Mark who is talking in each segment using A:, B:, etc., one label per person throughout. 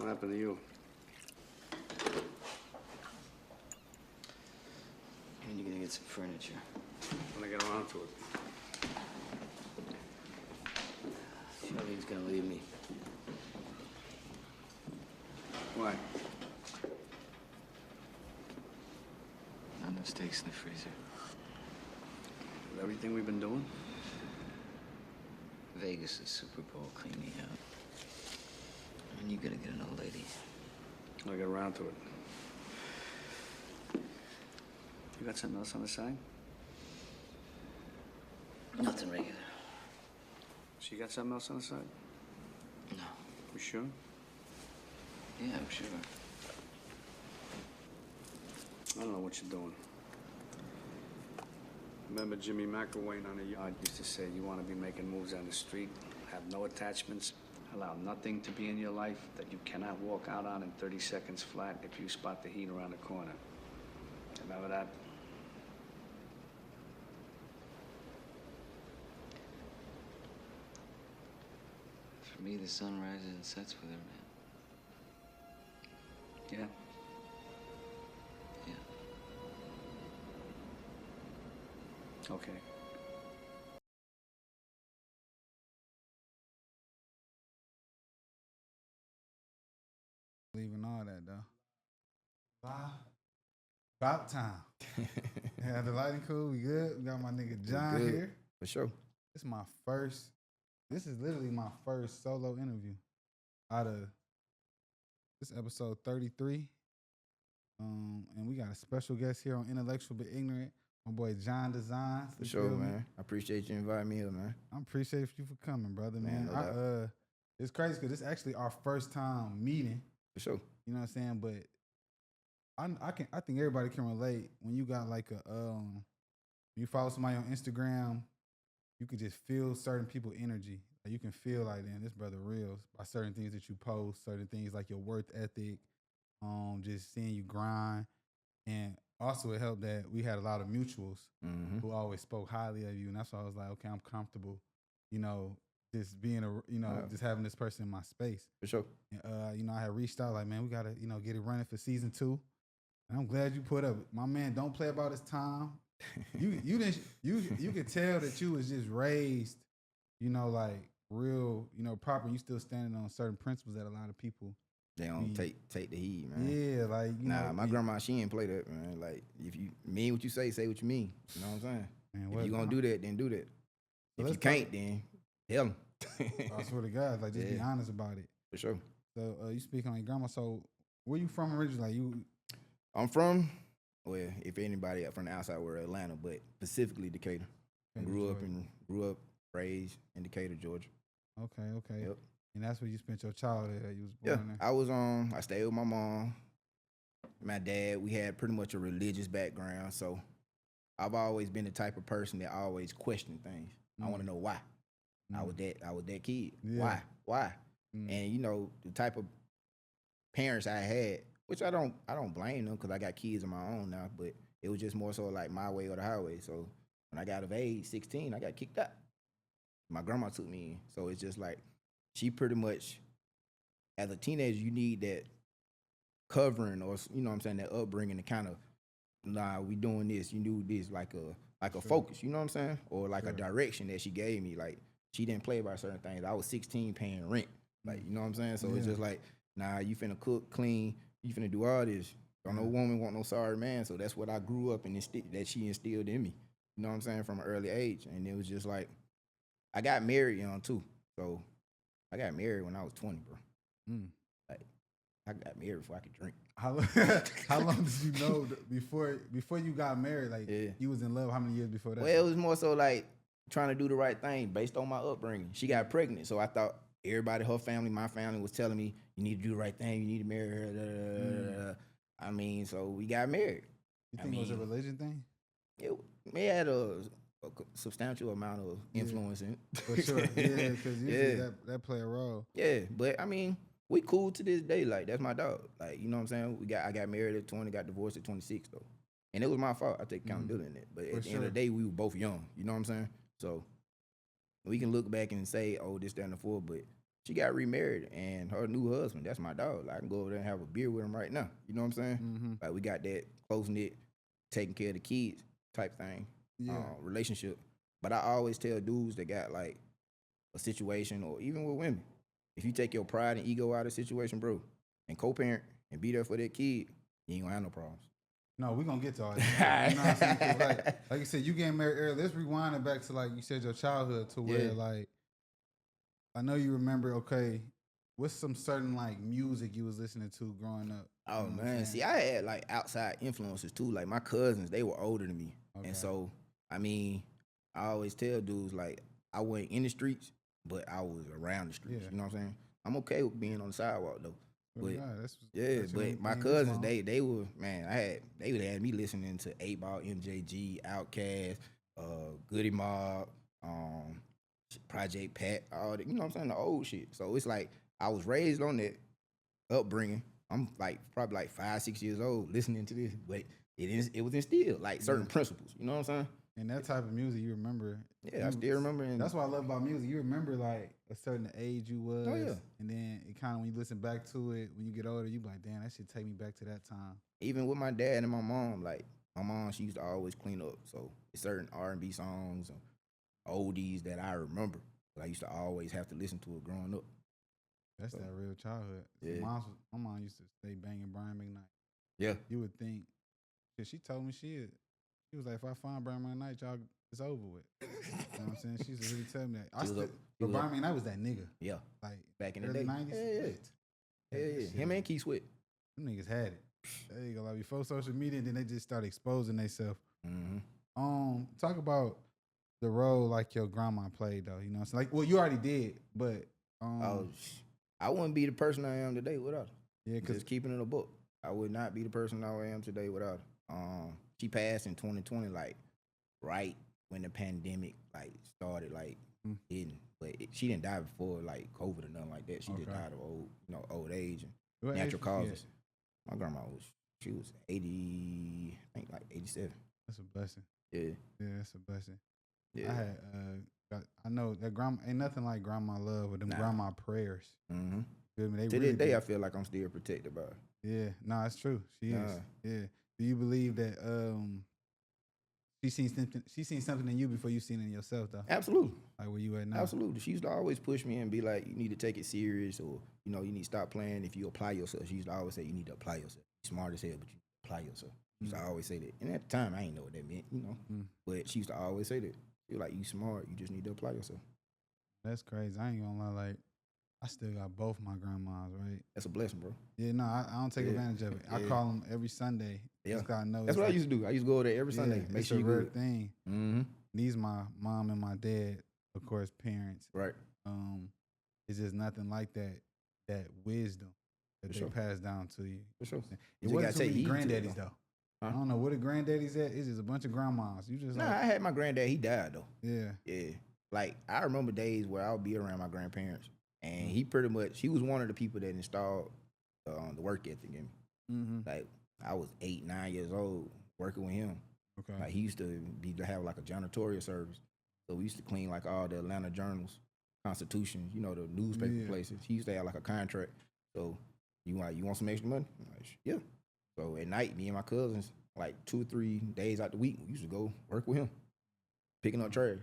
A: What happened to you?
B: When are you gonna get some furniture?
A: When I get around to it.
B: Charlene's gonna leave me.
A: Why?
B: Not enough steaks in the freezer.
A: With everything we've been doing?
B: Vegas is Super Bowl, clean me out. And you gotta get an old lady.
A: When I get around to it. You got something else on the side?
B: Nothing regular.
A: So you got something else on the side?
B: No.
A: You sure?
B: Yeah, I'm sure.
A: I don't know what you're doing. Remember Jimmy Mako waiting on a yard used to say you want to be making moves on the street, have no attachments, allow nothing to be in your life that you cannot walk out on in 30 seconds flat if you spot the heat around the corner. Remember that?
B: For me, the sun rises and sets with her, man.
A: Yeah.
B: Yeah.
A: Okay.
C: Leaving all that though. Wow. About time. Yeah, the lighting cool. We good. We got my nigga Jon here.
D: For sure.
C: This is literally my first solo interview out of this episode 33. And we got a special guest here on Intellectual But Ignant, my boy Jon Designz.
D: For sure, man. I appreciate you inviting me here, man.
C: I appreciate you for coming, brother, man.
D: No doubt.
C: It's crazy because it's actually our first time meeting.
D: For sure.
C: You know what I'm saying? But I think everybody can relate when you got like you follow somebody on Instagram, you could just feel certain people's energy. Like you can feel like, damn, this brother real by certain things that you post, certain things like your work ethic, just seeing you grind. And also it helped that we had a lot of mutuals who always spoke highly of you. And that's why I was like, okay, I'm comfortable, just being just having this person in my space.
D: For sure.
C: And, I had reached out like, man, we gotta, get it running for season 2. And I'm glad you put up. My man, don't play about his time. You could tell that you was just raised, like real, proper. You still standing on certain principles that a lot of people
D: they don't take the heat, man.
C: Yeah, like
D: my grandma, she ain't play that, man. Like if you mean what you say what you mean. You know what I'm saying? Man, if you gonna do that, then do that. So if you can't, then tell them.
C: I swear to God, like just be honest about it.
D: For sure.
C: So you speak on your grandma. So where you from originally? Like
D: I'm from, well, if anybody from the outside world, Atlanta, but specifically Decatur. Grew up, raised in Decatur, Georgia.
C: Okay.
D: Yep.
C: And that's where you spent your childhood. You was born there.
D: I stayed with my mom, my dad. We had pretty much a religious background, so I've always been the type of person that always questioned things. I want to know why. I was that kid. Yeah. Why? And the type of parents I had, which I don't blame them because I got kids of my own now, but it was just more so like my way or the highway. So when I got of age, 16, I got kicked out. My grandma took me in. So it's just like, she pretty much, as a teenager, you need that covering or, that upbringing to kind of, we doing this, you do this, like a focus, you know what I'm saying? Or like a direction that she gave me. Like, she didn't play about certain things. I was 16 paying rent. Like, you know what I'm saying? So it's just like, you finna cook, clean, you finna do all this. Don't no woman want no sorry man. So that's what I grew up and that she instilled in me. You know what I'm saying? From an early age. And it was just like, I got married young too. So I got married when I was 20, bro. Like, I got married before I could drink.
C: How long did you know before you got married? Like, you was in love how many years before that?
D: Well, it was more so like trying to do the right thing based on my upbringing. She got pregnant, so I thought everybody, her family, my family was telling me, you need to do the right thing, you need to marry her. So we got married.
C: You think it was a religion thing?
D: It had a substantial amount of influence in it.
C: For sure, yeah, because usually that play a role.
D: Yeah, but we cool to this day. Like, that's my dog. Like, you know what I'm saying? I got married at 20, got divorced at 26 though. And it was my fault. I take accountability in it. But at the end of the day, we were both young. You know what I'm saying? So we can look back and say, oh, this, that, and the fourth, but she got remarried, and her new husband, that's my dog. Like, I can go over there and have a beer with him right now. You know what I'm saying?
C: Mm-hmm.
D: Like, we got that close knit, taking care of the kids type thing,
C: Yeah.
D: relationship. But I always tell dudes that got like a situation, or even with women, if you take your pride and ego out of the situation, bro, and co-parent and be there for that kid, you ain't gonna have no problems.
C: No, we're gonna get to all that. You know what I'm saying? 'Cause like you said, you getting married early. Let's rewind it back to, like you said, your childhood, to where like, I know you remember, okay, what's some certain like music you was listening to growing up?
D: Oh man, see, I had like outside influences too. Like my cousins, they were older than me, and so I mean, I always tell dudes like I wasn't in the streets, but I was around the streets. You know what I'm saying? I'm okay with being on the sidewalk though. But but my cousins, they were, man. They would have me listening to 8 Ball, MJG, Outkast, Goody Mob, Project Pat, all that. You know what I'm saying? The old shit. So it's like I was raised on that upbringing. I'm like probably like 5, 6 years old listening to this, but it was instilled like certain principles. You know what I'm saying?
C: And that type of music, you remember.
D: Yeah, I still remember.
C: That's what I love about music. You remember like a certain age you was.
D: Oh, yeah.
C: And then it kind of, when you listen back to it, when you get older, you be like, damn, that should take me back to that time.
D: Even with my dad and my mom, like my mom, she used to always clean up. So it's certain R&B songs and oldies that I remember. But I used to always have to listen to it growing up.
C: That's that real childhood.
D: Yeah.
C: My mom used to stay banging Brian McKnight.
D: Yeah.
C: You would think, cause she told me she was like, if I find Brian McKnight, y'all, it's over with. You know what I'm saying? She used to really tell me that. But Brian McKnight was that nigga.
D: Yeah.
C: Like
D: back in the
C: early
D: day.
C: 90s.
D: Yeah. Him and Keith Sweat.
C: Them niggas had it. There you go. Like before social media, then they just started exposing themselves.
D: Mm-hmm.
C: Talk about the role like your grandma played though. You know what I'm saying? Like, well, you already did, but
D: I wouldn't be the person I am today without her.
C: Yeah, because
D: just keeping it a book. I would not be the person I am today without her. She passed in 2020, like right when the pandemic like started, like hitting. But she didn't die before like COVID or nothing like that. She just died of old age and natural causes. My grandma she was 80, I think like 87.
C: That's a blessing.
D: Yeah,
C: that's a blessing.
D: Yeah,
C: I had I know that grandma ain't nothing like grandma love with them grandma prayers.
D: Mm-hmm.
C: They
D: to this day, I feel like I'm still protected by her.
C: Yeah, no, it's true. She is. Yeah. Do you believe that she seen something in you before you seen it in yourself though?
D: Absolutely.
C: Like where you at now?
D: Absolutely. She used to always push me and be like, you need to take it serious, or you need to stop playing if you apply yourself. She used to always say you need to apply yourself. You're smart as hell, but you apply yourself. She used to always say that. And at the time I didn't know what that meant, But she used to always say that. You're like, you smart, you just need to apply yourself.
C: That's crazy. I ain't gonna lie, like I still got both my grandmas, right?
D: That's a blessing, bro.
C: Yeah, no, I don't take advantage of it. I call them every Sunday.
D: Yeah.
C: Just gotta know.
D: That's what I used to do. I used to go there every Sunday. Make sure you
C: a rare
D: good.
C: thing.
D: Mm-hmm.
C: These my mom and my dad, of course, parents.
D: Right.
C: It's just nothing like that wisdom that they pass down to you.
D: For sure.
C: It wasn't too many granddaddies though. Huh? I don't know what the granddaddies at. It's just a bunch of grandmas. You just
D: I had my granddad. He died though.
C: Yeah.
D: Yeah. Like I remember days where I would be around my grandparents, and he was one of the people that installed the work ethic in me. Mm-hmm. Like I was 8, 9 years old working with him.
C: Okay.
D: Like he used to have like a janitorial service, so we used to clean like all the Atlanta journals, Constitution, the newspaper places. He used to have like a contract. So you want some extra money? I'm like, yeah. So at night, me and my cousins, like 2 or 3 days out the week, we used to go work with him, picking up trash.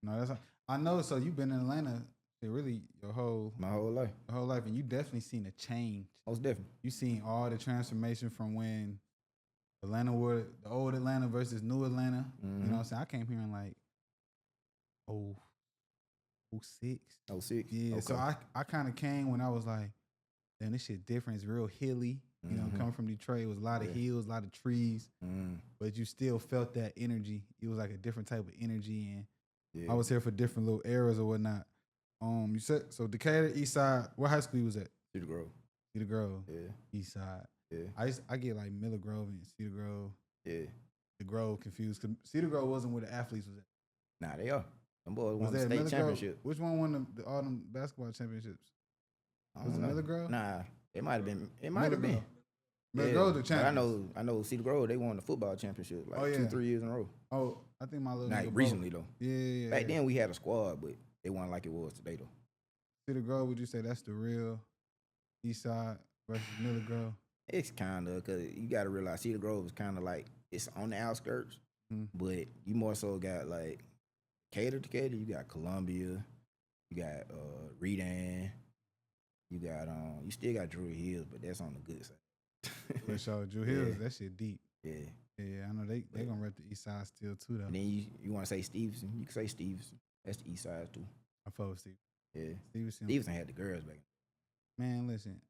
C: No, I know. So you've been in Atlanta really
D: my whole life.
C: Your whole life, and you definitely seen a change.
D: Most definitely.
C: You seen all the transformation from when Atlanta were the old Atlanta versus new Atlanta. Mm-hmm. You know what I'm saying? I came here in like 06.
D: 06.
C: Yeah. Okay. So I kind of came when I was like, damn, this shit different. It's real hilly. You know, coming from Detroit, it was a lot of hills, a lot of trees, but you still felt that energy. It was like a different type of energy, and I was here for different little eras or whatnot. You said so Decatur, East Side. What high school you was at?
D: Cedar Grove.
C: Cedar Grove.
D: Yeah.
C: East Side.
D: Yeah.
C: I get like Miller Grove and Cedar Grove.
D: Yeah.
C: The Grove confused because Cedar Grove wasn't where the athletes was at.
D: Nah, they are. Them boys won the state
C: Miller
D: championship.
C: Grove? Which one won all them basketball championships? Was it Miller Grove?
D: Nah, it might have been. It might have been.
C: Miller Grove the champions.
D: I know Cedar Grove, they won the football championship like 2-3 years in a row.
C: Oh, I think my little
D: recently though.
C: Yeah.
D: Back then we had a squad, but it wasn't like it was today though.
C: Cedar Grove, would you say that's the real East Side versus Miller Grove?
D: It's kind of, because you got to realize Cedar Grove is kind of like, it's on the outskirts, but you more so got like Decatur, you got Columbia, you got Redan, you got, you still got Druid Hills, but that's on the good side.
C: For sure. Drew Hills, that shit deep.
D: Yeah.
C: Yeah, I know they gonna rep the East Side still too though.
D: And then you want to say Stevenson, you can say Stevenson. That's the East Side too.
C: I fuck with Steve.
D: Yeah.
C: Stevenson
D: had the girls back.
C: Man, listen.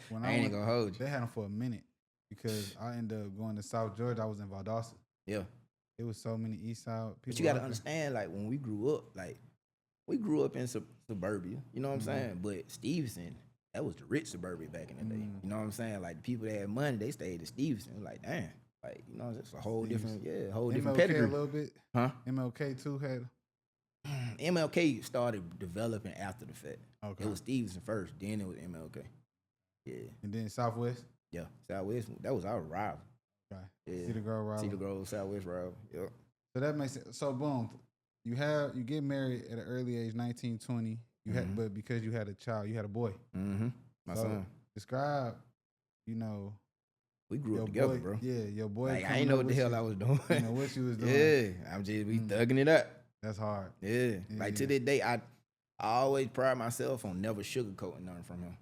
C: When
D: I ain't gonna hold you.
C: They had them for a minute because I ended up going to South Georgia. I was in Valdosta.
D: Yeah.
C: It was so many East Side people.
D: But you got to understand, like, when we grew up, like, we grew up in suburbia. You know what I'm saying? But Stevenson, that was the rich suburbia back in the day. You know what I'm saying? Like, the people that had money, they stayed in Stevenson. Like, damn. Like, you know, it's a whole different
C: MLK
D: pedigree.
C: a little bit.
D: Huh?
C: MLK too had.
D: MLK started developing after the fact.
C: Okay.
D: It was Stevenson first, then it was MLK. Yeah.
C: And then Southwest.
D: Yeah. Southwest, that was our rival.
C: Right.
D: Yeah.
C: Cedar Grove rival.
D: Cedar Grove, Southwest rival. Yep.
C: So that makes sense. So boom, you get married at an early age, 19, 20. You had, but because you had a child, you had a boy.
D: Mm-hmm. My son.
C: Describe, you know.
D: We grew up together, bro.
C: Yeah, your boy.
D: Like, I ain't know what the hell I was doing.
C: You know what you was doing.
D: Yeah, I'm just thugging it up.
C: That's hard.
D: Yeah. Like to this day, I always pride myself on never sugarcoating nothing from him.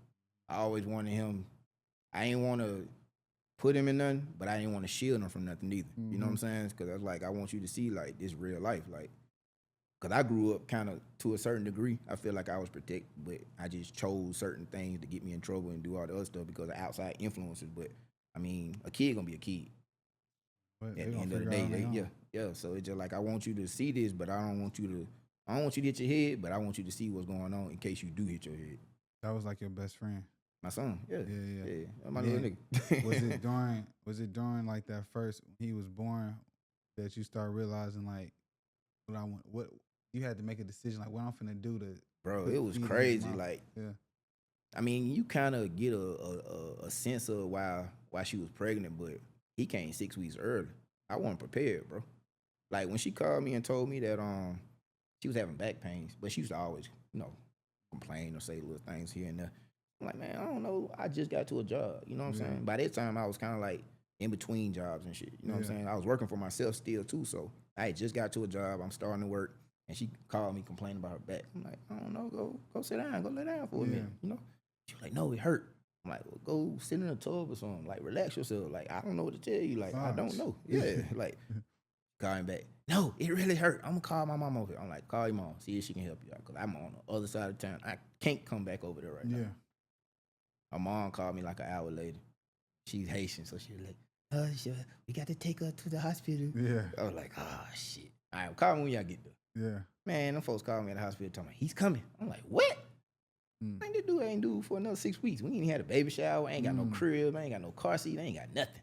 D: I always wanted him. I ain't want to put him in nothing, but I didn't want to shield him from nothing either. You know what I'm saying? Because I was like, I want you to see like this real life, like. Because I grew up kind of to a certain degree. I feel like I was protected, but I just chose certain things to get me in trouble and do all the other stuff because of outside influences. But, I mean, a kid going to be a kid.
C: But
D: at the end of the day, yeah. So it's just like, I want you to see this, but I don't want you to hit your head, but I want you to see what's going on in case you do hit your head.
C: That was like your best friend.
D: My son, yeah. My little nigga.
C: was it during like that first, when he was born, that you start realizing like, what you had to make a decision, like what I'm finna do to.
D: Bro, it was crazy. Like, I mean, you kind of get a sense of why she was pregnant, but he came 6 weeks early. I wasn't prepared, bro. Like when she called me and told me that she was having back pains, but she used to always, you know, complain or say little things here and there. I'm like, man, I don't know. I just got to a job. You know what I'm saying? By that time, I was kind of like in between jobs and shit. You know what I'm saying? I was working for myself still too, so I had just got to a job. I'm starting to work. And she called me complaining about her back. I'm like, I don't know, go sit down, go lay down for a minute, you know? She was like, no, it hurt. I'm like, well, go sit in a tub or something. Like, relax yourself. Like, I don't know what to tell you. Like, I don't know. Yeah, like, calling back. No, it really hurt. I'm going to call my mom over here. I'm like, call your mom, see if she can help you out. Because I'm on the other side of town. I can't come back over there right now. My mom called me like an hour later. She's Haitian, so she was like, we got to take her to the hospital.
C: Yeah.
D: I was like, oh, shit. All right, call me when y'all get there.
C: Yeah.
D: Man, them folks called me at the hospital talking about, he's coming. I'm like, what? Man, this dude ain't due for another 6 weeks. We ain't had a baby shower. I ain't got no crib. I ain't got no car seat. I ain't got nothing.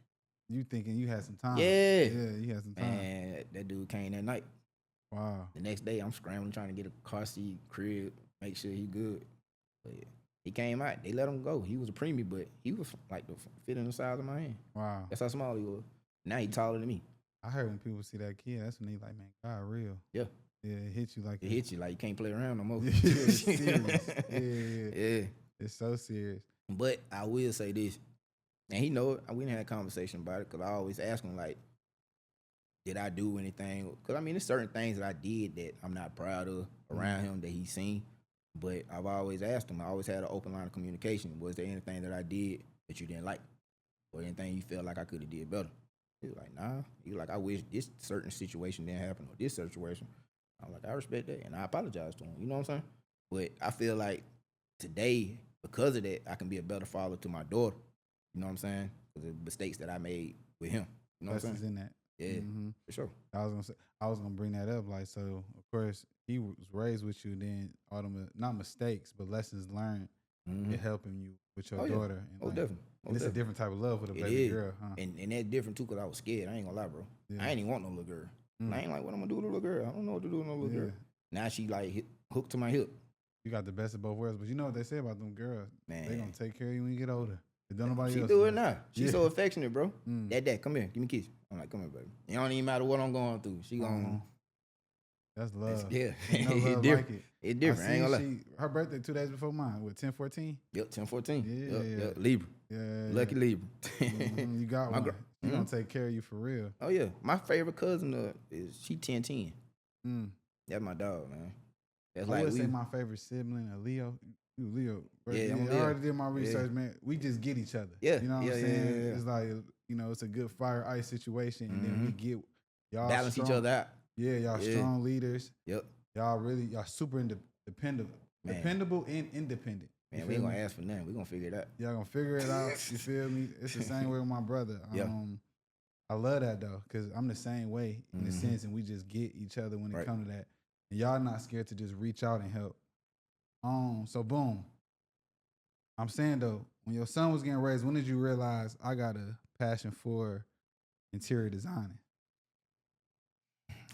C: You thinking you had some time.
D: Yeah.
C: Yeah, you had some time.
D: Man, that dude came that night.
C: Wow.
D: The next day, I'm scrambling trying to get a car seat, crib, make sure he good. But yeah, he came out. They let him go. He was a preemie, but he was like the fit in the size of my hand.
C: Wow.
D: That's how small he was. Now he taller than me.
C: I heard when people see that kid, that's when they like, man, God, real.
D: Yeah.
C: Yeah, it hits you like
D: it hits you like you can't play around no more.
C: Yeah, it's serious. Yeah. It's so serious.
D: But I will say this, and he know it. We didn't have a conversation about it because I always ask him like, did I do anything? Because I mean, there's certain things that I did that I'm not proud of around him that he's seen. But I've always asked him. I always had an open line of communication. Was there anything that I did that you didn't like, or anything you felt like I could have did better? He was like, nah. He was like, I wish this certain situation didn't happen or this situation. I'm like, I respect that, and I apologize to him. You know what I'm saying? But I feel like today, because of that, I can be a better father to my daughter. You know what I'm saying? Because of the mistakes that I made with him. You know what I'm saying?
C: In that.
D: Yeah, for sure.
C: I was gonna bring that up. Like, so of course he was raised with you. Then all the not mistakes, but lessons learned in helping you with your daughter. And
D: like, definitely.
C: And it's a different type of love with a baby girl, huh?
D: And that's different too, because I was scared. I ain't gonna lie, bro. Yeah. I ain't even want no little girl. I ain't like, what I'm gonna do with a little girl? I don't know what to do with no little girl. Now she like hooked to my hip.
C: You got the best of both worlds, but you know what they say about them girls?
D: Man,
C: they gonna take care of you when you get older. Don't nobody
D: she
C: else
D: do it now. She's so affectionate, bro.
C: Mm.
D: Dad, come here, give me a kiss. I'm like, come here, baby. It don't even matter what I'm going through. She gonna
C: That's love.
D: Yeah,
C: Ain't no
D: it's
C: love
D: different.
C: like it.
D: It's different. I ain't gonna lie.
C: Her birthday 2 days before mine. What, 10/14?
D: Yep, 10/14.
C: Yeah.
D: Yep. Libra.
C: Yeah.
D: Lucky Libra.
C: You got
D: My
C: one. She gonna
D: Mhm.
C: take care of you for real.
D: Oh yeah, my favorite cousin is she 10/10.
C: Mm.
D: That's my dog, man. That's
C: I
D: like
C: would
D: we.
C: say my favorite sibling, a Leo. You Leo. Right?
D: Yeah, I'm
C: I
D: Leo.
C: already did my research,
D: Yeah.
C: man. We just get each other.
D: Yeah,
C: You know what
D: yeah,
C: I'm
D: yeah,
C: saying?
D: yeah.
C: It's like, it's a good fire ice situation, and then we get y'all
D: Balance each
C: strong-
D: other out.
C: Yeah, y'all
D: Yeah.
C: strong leaders.
D: Yep.
C: Y'all super dependable,
D: Man.
C: dependable and independent. You
D: Man, we
C: feel
D: ain't gonna
C: me?
D: ask for nothing. We gonna figure it out.
C: Y'all gonna figure it out. You feel me? It's the same way with my brother.
D: Yeah.
C: I love that though, because I'm the same way in the sense, and we just get each other when it
D: Right.
C: comes to that. And y'all not scared to just reach out and help. So boom. I'm saying though, when your son was getting raised, when did you realize I got a passion for interior designing?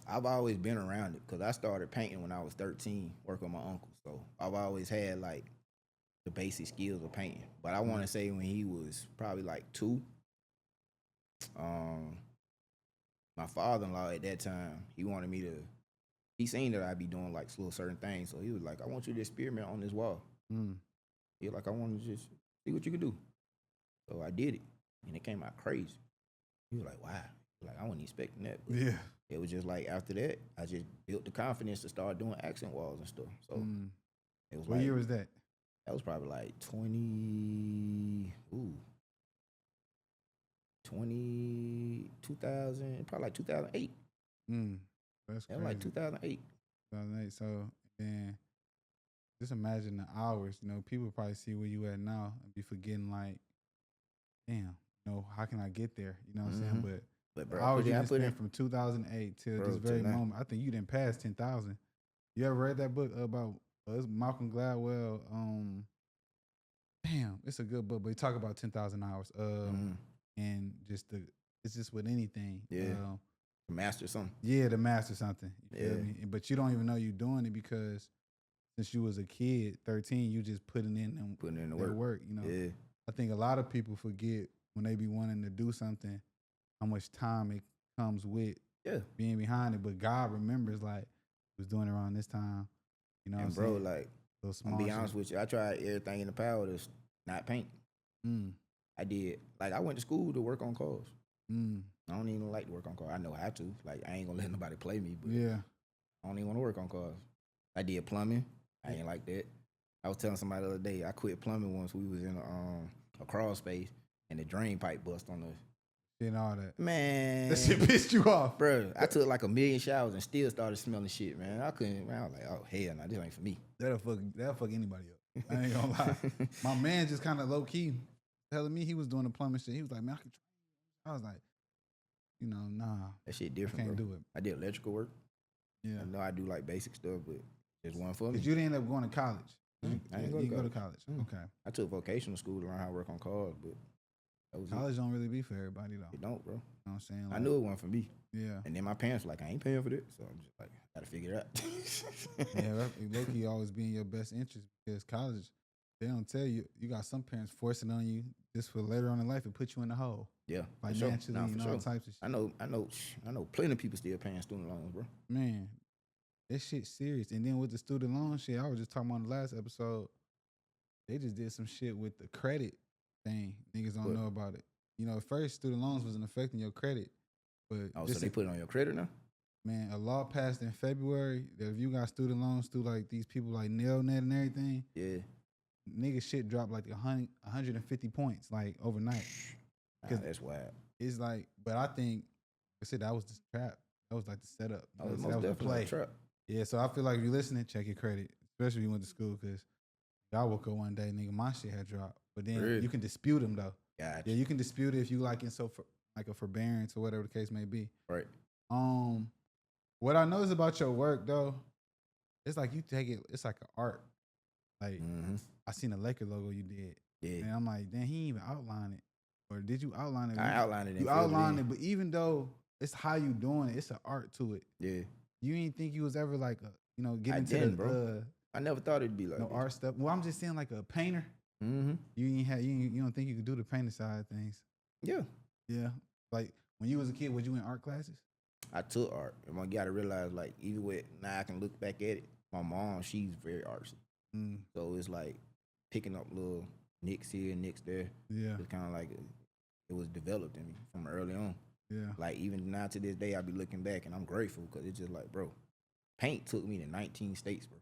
D: I've always been around it because I started painting when I was 13, working with my uncle. So I've always had like the basic skills of painting. But I want to say when he was probably like 2, my father-in-law at that time, he wanted me to. He seen that I'd be doing like little certain things, so he was like, "I want you to experiment on this wall."
C: Mm.
D: He was like, "I want to just see what you can do." So I did it, and it came out crazy. He was like, "Wow!" Like I wasn't expecting that. But
C: Yeah.
D: it was just like after that, I just built the confidence to start doing accent walls and stuff. So it was
C: What
D: like
C: year was that?
D: that was probably like 2000, probably like 2008.
C: That's
D: That
C: crazy.
D: was like 2008.
C: 2008. So then, just imagine the hours. People probably see where you at now and be forgetting like, damn, how can I get there? You know what I'm saying? But
D: But
C: the
D: bro,
C: hours you
D: I
C: done
D: put
C: spent
D: in
C: from 2008 till
D: Bro,
C: this very
D: till now.
C: moment, I think you didn't pass 10,000. You ever read that book about it's Malcolm Gladwell? Damn, it's a good book, but he talk about 10,000 hours. And it's just with anything.
D: Yeah. master something.
C: Yeah, to master something. You feel
D: Yeah.
C: me? But you don't even know you're doing it because since you was a kid, 13, you just putting in
D: the
C: their
D: work.
C: work.
D: Yeah.
C: I think a lot of people forget when they be wanting to do something, how much time it comes with
D: Yeah.
C: being behind it. But God remembers like he was doing it around this time. You know what I'm
D: And bro,
C: saying?
D: like
C: Little
D: I'm
C: small
D: be
C: shit.
D: honest with you, I tried everything in the power to not paint. I did. Like I went to school to work on cars. I don't even like to work on cars. I know how to. Like I ain't gonna let nobody play me, but
C: Yeah.
D: I don't even want to work on cars. I did plumbing. I ain't like that. I was telling somebody the other day, I quit plumbing once we was in a crawl space and the drain pipe bust on us.
C: And all that.
D: Man.
C: That shit pissed you off.
D: Bro, I took like 1,000,000 showers and still started smelling shit, man. I couldn't, man. I was like, oh, hell no, this ain't for me.
C: That'll fuck anybody up. I ain't gonna lie. My man just kind of low key telling me he was doing the plumbing shit. He was like, man, I could try. I was like, nah.
D: That shit
C: I
D: different,
C: can't
D: bro.
C: do it.
D: I did electrical work.
C: Yeah.
D: I know I do like basic stuff, but there's one for me.
C: Because you didn't end up going to college.
D: I didn't
C: You didn't go to college. Okay.
D: I took vocational school to learn how to work on cars, but that was
C: College don't really be for everybody, though.
D: it. It don't, bro.
C: You know what I'm saying?
D: I knew it wasn't for me.
C: Yeah.
D: And then my parents were like, I ain't paying for this. So I'm just like, gotta figure it out.
C: Yeah, low-key always be in your best interest because college, they don't tell you. You got some parents forcing on you just for later on in life and put you in the hole.
D: Yeah, for sure.
C: Financially
D: Nah,
C: and
D: for
C: all
D: sure.
C: types of shit.
D: I know plenty of people still paying student loans, bro.
C: Man, that shit's serious. And then with the student loan shit, I was just talking about in the last episode, they just did some shit with the credit thing. Niggas don't
D: What?
C: know about it. At first, student loans wasn't affecting your credit. But
D: Oh, so they put it on your credit now?
C: man, a law passed in February that if you got student loans through like these people like Nelnet and everything,
D: Yeah.
C: nigga shit dropped like 150 points like overnight.
D: Nah, that's wild.
C: It's like, but I think, I said that was the trap. That was like the setup.
D: Oh, it's
C: that
D: most
C: was the
D: definitely
C: play.
D: a trap.
C: Yeah, so I feel like if you're listening, check your credit, especially if you went to school, because y'all woke up one day, nigga, my shit had dropped. But then
D: Really?
C: you can dispute them though.
D: Gotcha.
C: Yeah, you can dispute it if you like like a forbearance or whatever the case may be.
D: Right.
C: What I notice about your work though, it's like you take it, it's like an art. Like I seen the Laker logo you did.
D: Yeah.
C: And I'm like, damn, he didn't even outline it. Or did you outline it?
D: I outlined it.
C: You outlined it, but even though it's how you doing it, it's an art to it.
D: Yeah.
C: You didn't think you was ever like get
D: I
C: into
D: didn't,
C: the
D: bro. I never thought it'd be like
C: no
D: this.
C: art stuff. Well, I'm just saying like a painter.
D: Mm-hmm.
C: You don't think you could do the painting side of things.
D: Yeah.
C: Yeah. Like when you was a kid, was you in art classes?
D: I took art. And I got to realize, like, even with now I can look back at it. My mom, she's very artsy. So it's like picking up little nicks here, nicks there.
C: Yeah.
D: It's kind of like it was developed in me from early on.
C: Yeah.
D: Like even now to this day, I be looking back and I'm grateful because it's just like, bro, paint took me to 19 states, bro.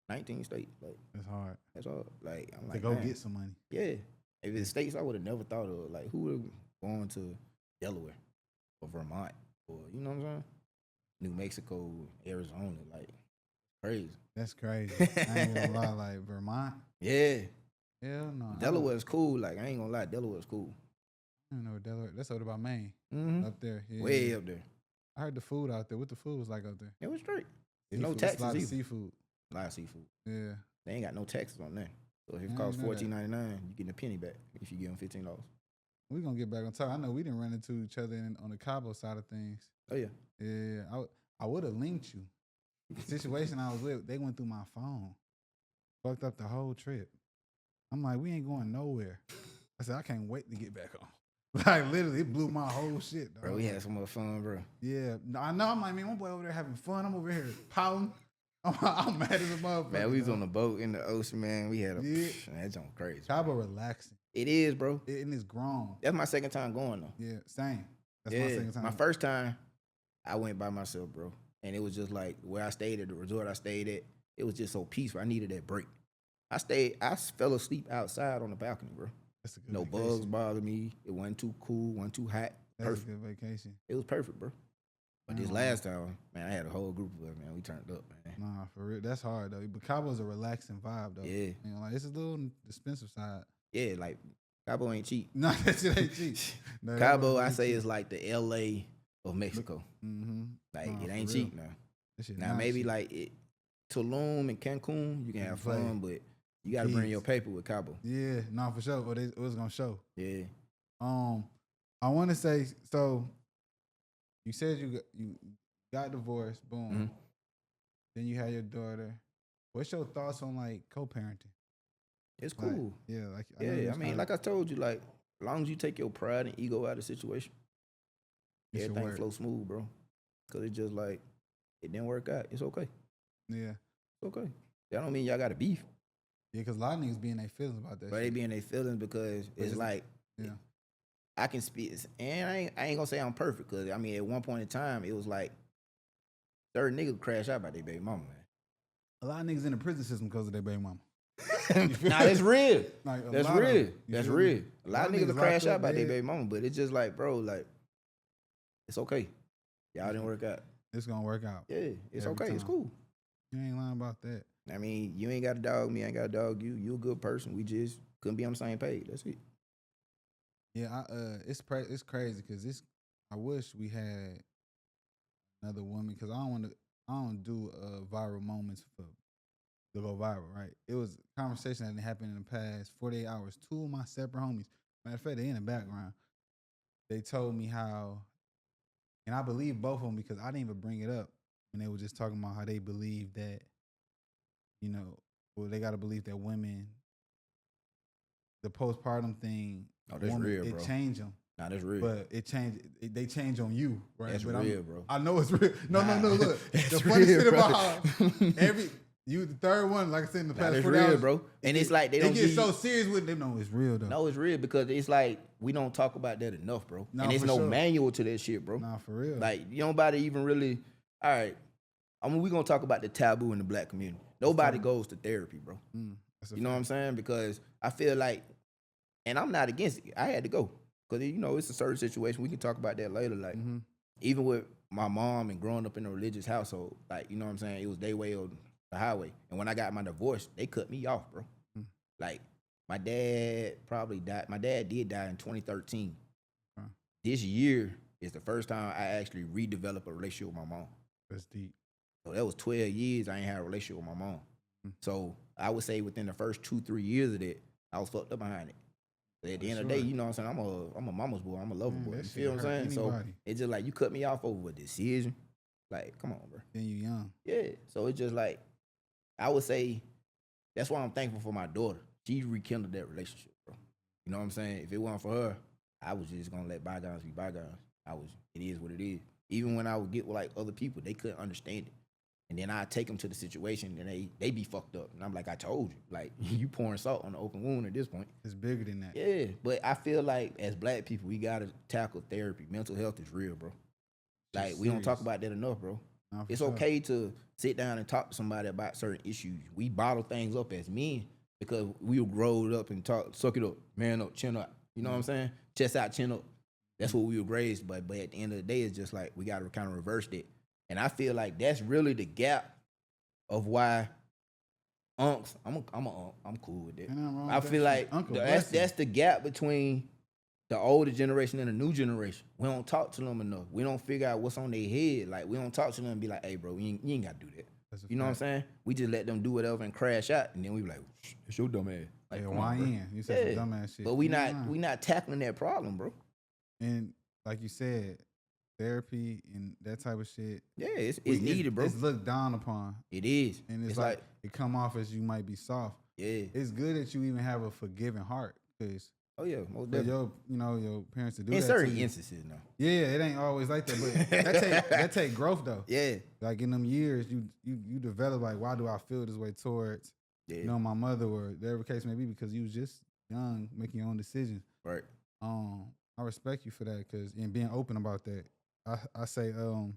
D: 19 states, like
C: It's hard
D: that's all. Like I'm
C: to
D: like,
C: go
D: man,
C: get some money.
D: yeah. If it's states, I would have never thought of. Like who would have gone to Delaware or Vermont or you know what I'm saying? New Mexico, Arizona, like crazy.
C: That's crazy. I ain't gonna lie, like Vermont.
D: Yeah,
C: Hell no.
D: Delaware's cool. Like I ain't gonna lie, Delaware's cool.
C: I don't know Delaware. That's what about Maine. Up there. Yeah.
D: Way up there.
C: I heard the food out there. What the food was like up there?
D: It was straight. There's no
C: Seafood. It's
D: taxes
C: a lot of
D: either.
C: seafood.
D: A lot of seafood.
C: Yeah.
D: They ain't got no taxes on that. So if
C: I
D: it
C: ain't
D: costs
C: know that.
D: $14.99, you getting a penny back if you give them $15.
C: We're gonna get back on top. I know we didn't run into each other on the Cabo side of things.
D: Oh yeah.
C: Yeah. I would have linked you. The situation I was with, they went through my phone. Fucked up the whole trip. I'm like, we ain't going nowhere. I said, I can't wait to get back on. Like literally, it blew my whole shit, dog.
D: Bro, we had so much fun, bro.
C: Yeah, no, I know. I'm like, man, my boy over there having fun. I'm over here pouting. I'm mad as a motherfucker.
D: Man, we was
C: dog.
D: on the boat in the ocean, man. We had a
C: Yeah.
D: man, that junk crazy.
C: Cabo relaxing.
D: It is, bro.
C: And it's grown.
D: That's my second time going though.
C: Yeah, same. That's
D: yeah.
C: my second time.
D: My first time, I went by myself, bro. And it was just like where I stayed at, the resort I stayed at, it was just so peaceful. I needed that break. I fell asleep outside on the balcony, bro.
C: That's a good
D: No
C: vacation.
D: bugs bothered me. It wasn't too cool, wasn't too hot.
C: That's
D: Perfect.
C: a good vacation.
D: It was perfect, bro. But this
C: Oh.
D: last time, man, I had a whole group of us, man. We turned up, man.
C: Nah, for real. That's hard though. But Cabo's a relaxing vibe though.
D: Yeah.
C: You know, like it's a little expensive side.
D: Yeah, like Cabo ain't cheap.
C: No, that shit ain't cheap. No, that
D: Cabo,
C: motherfucker
D: I
C: ain't
D: say,
C: cheap.
D: is like the LA of Mexico. Like
C: Nah,
D: it
C: for
D: ain't
C: real.
D: cheap now.
C: That shit
D: Now
C: not
D: maybe
C: cheap.
D: like Tulum and Cancun, you can have
C: play.
D: fun, but you got to bring
C: Kids.
D: your paper with Cabo.
C: Yeah, no, for sure. Or it was gonna show.
D: Yeah.
C: I want to say so. You said you got divorced. Boom.
D: Mhm.
C: Then you had your daughter. What's your thoughts on like co-parenting?
D: It's
C: Like,
D: cool.
C: yeah, like
D: Yeah, I mean, like I told you, like as long as you take your pride and ego out of the situation,
C: It should
D: everything
C: work.
D: flows smooth, bro. Cause it's just like it didn't work out. It's okay.
C: Yeah,
D: It's okay. That don't mean y'all got to beef,
C: yeah, because a lot of niggas be in their feelings about that.
D: but they
C: shit.
D: be in their feelings because it's
C: it's-
D: like
C: yeah.
D: I can speak, and I ain't gonna say I'm perfect, cause I mean at one point in time it was like certain niggas crash out by their baby mama, man.
C: A lot of niggas in the prison system because of their baby mama.
D: Nah, that's real.
C: Like, a
D: That's
C: lot of
D: real.
C: them, you
D: That's
C: feel me?
D: real. A lot of niggas will
C: locked
D: crash
C: up
D: out by their
C: dead.
D: baby mama, but it's just like, bro, like it's okay. Y'all didn't work out.
C: It's gonna work out.
D: Yeah, it's
C: Every
D: okay. It's
C: time.
D: cool.
C: You ain't lying about that.
D: I mean, you ain't got to dog me. I ain't got to dog you. You a good person. We just couldn't be on the same page. That's it.
C: Yeah, it's crazy because I wish we had another woman because I don't do viral moments to go viral, right? It was a conversation that happened in the past 48 hours. Two of my separate homies, matter of fact, they in the background. They told me how, and I believe both of them because I didn't even bring it up when they were just talking about how they believe that, you know, well, they got to believe that women, the postpartum thing,
D: Oh, that's real, bro.
C: it changed them.
D: Nah, that's real.
C: But they change on you, right?
D: That's
C: but
D: real, bro.
C: I know it's real. No, look.
D: That's
C: The funny
D: real,
C: shit
D: bro.
C: about how you the third one, like I said in the
D: Nah,
C: past
D: that's
C: 40
D: real,
C: hours,
D: bro. And it's like they don't
C: get
D: give
C: so
D: you-
C: serious with it. They know it's real though.
D: No, it's real because it's like we don't talk about that enough, bro.
C: Nah,
D: and there's
C: for
D: no
C: sure.
D: manual to that shit, bro.
C: Nah, for real.
D: Like nobody even really. All right, I mean we gonna talk about the taboo in the black community. Nobody goes to therapy, bro.
C: That's a
D: You know what I'm saying? Because I feel like, and I'm not against it. I had to go because you know it's a certain situation. We can talk about that later. Like even with my mom and growing up in a religious household, like you know what I'm saying, it was their way or the highway. And when I got my divorce, they cut me off, bro. Like my dad probably died. My dad did die in 2013. This year is the first time I actually redeveloped a relationship with my mom.
C: That's deep.
D: So that was 12 years I ain't had a relationship with my mom. So I would say within the first 2-3 years of that, I was fucked up behind it. But at the end of the day, you know what I'm saying? I'm a mama's boy. I'm a lover boy. You
C: that shit
D: feel what I'm
C: hurt
D: saying? So
C: anybody.
D: it's just like you cut me off over a decision. Like, come on, bro.
C: Then you young.
D: Yeah. So it's just like, I would say that's why I'm thankful for my daughter. She rekindled that relationship, bro. You know what I'm saying? If it wasn't for her, I was just gonna let bygones be bygones. It is what it is. Even when I would get with like other people, they couldn't understand it. And then I take them to the situation and they be fucked up. And I'm like, I told you, like you pouring salt on the open wound at this point.
C: It's bigger than that.
D: Yeah, but I feel like as black people, we gotta tackle therapy. Mental health is real, bro. Like
C: It's
D: we don't talk
C: serious.
D: about that enough, bro.
C: Nah, for
D: It's
C: sure.
D: okay to sit down and talk to somebody about certain issues. We bottle things up as men because we were growed up and talk, suck it up, man up, chin up. You know what I'm saying? Chest out, chin up. That's what we were raised by. But at the end of the day, it's just like we got to kind of reverse that. And I feel like that's really the gap of why unks. I'm a unk. I'm cool with that.
C: Ain't nothing wrong
D: I
C: with
D: feel
C: that
D: like
C: shit. Uncle
D: that's
C: blessing.
D: the gap between the older generation and the new generation. We don't talk to them enough. We don't figure out what's on their head. Like we don't talk to them and be like, "Hey, bro, you ain't got to do that."
C: That's a
D: You know what I'm
C: fact.
D: saying? We just let them do whatever and crash out, and then we be like, "It's your dumb ass." Like,
C: Yeah,
D: come
C: why
D: on, bro.
C: in? You said some dumbass shit.
D: But we
C: Nah.
D: not tackling that problem, bro.
C: And like you said, therapy and that type of shit.
D: Yeah, it's
C: we-
D: needed, bro.
C: It's looked down upon,
D: It is,
C: and it's like it come off as you might be soft.
D: yeah.
C: It's good that you even have a forgiving heart, because
D: Oh yeah, most
C: for
D: definitely.
C: your parents to do
D: In
C: that
D: certain
C: to you.
D: instances, now.
C: Yeah, it ain't always like that, but that take growth though.
D: Yeah,
C: Like in them years, you develop like, why do I feel this way towards
D: yeah,
C: my mother or whatever the case may be, because you was just young, making your own decisions.
D: right.
C: I respect you for that, and being open about that. I say the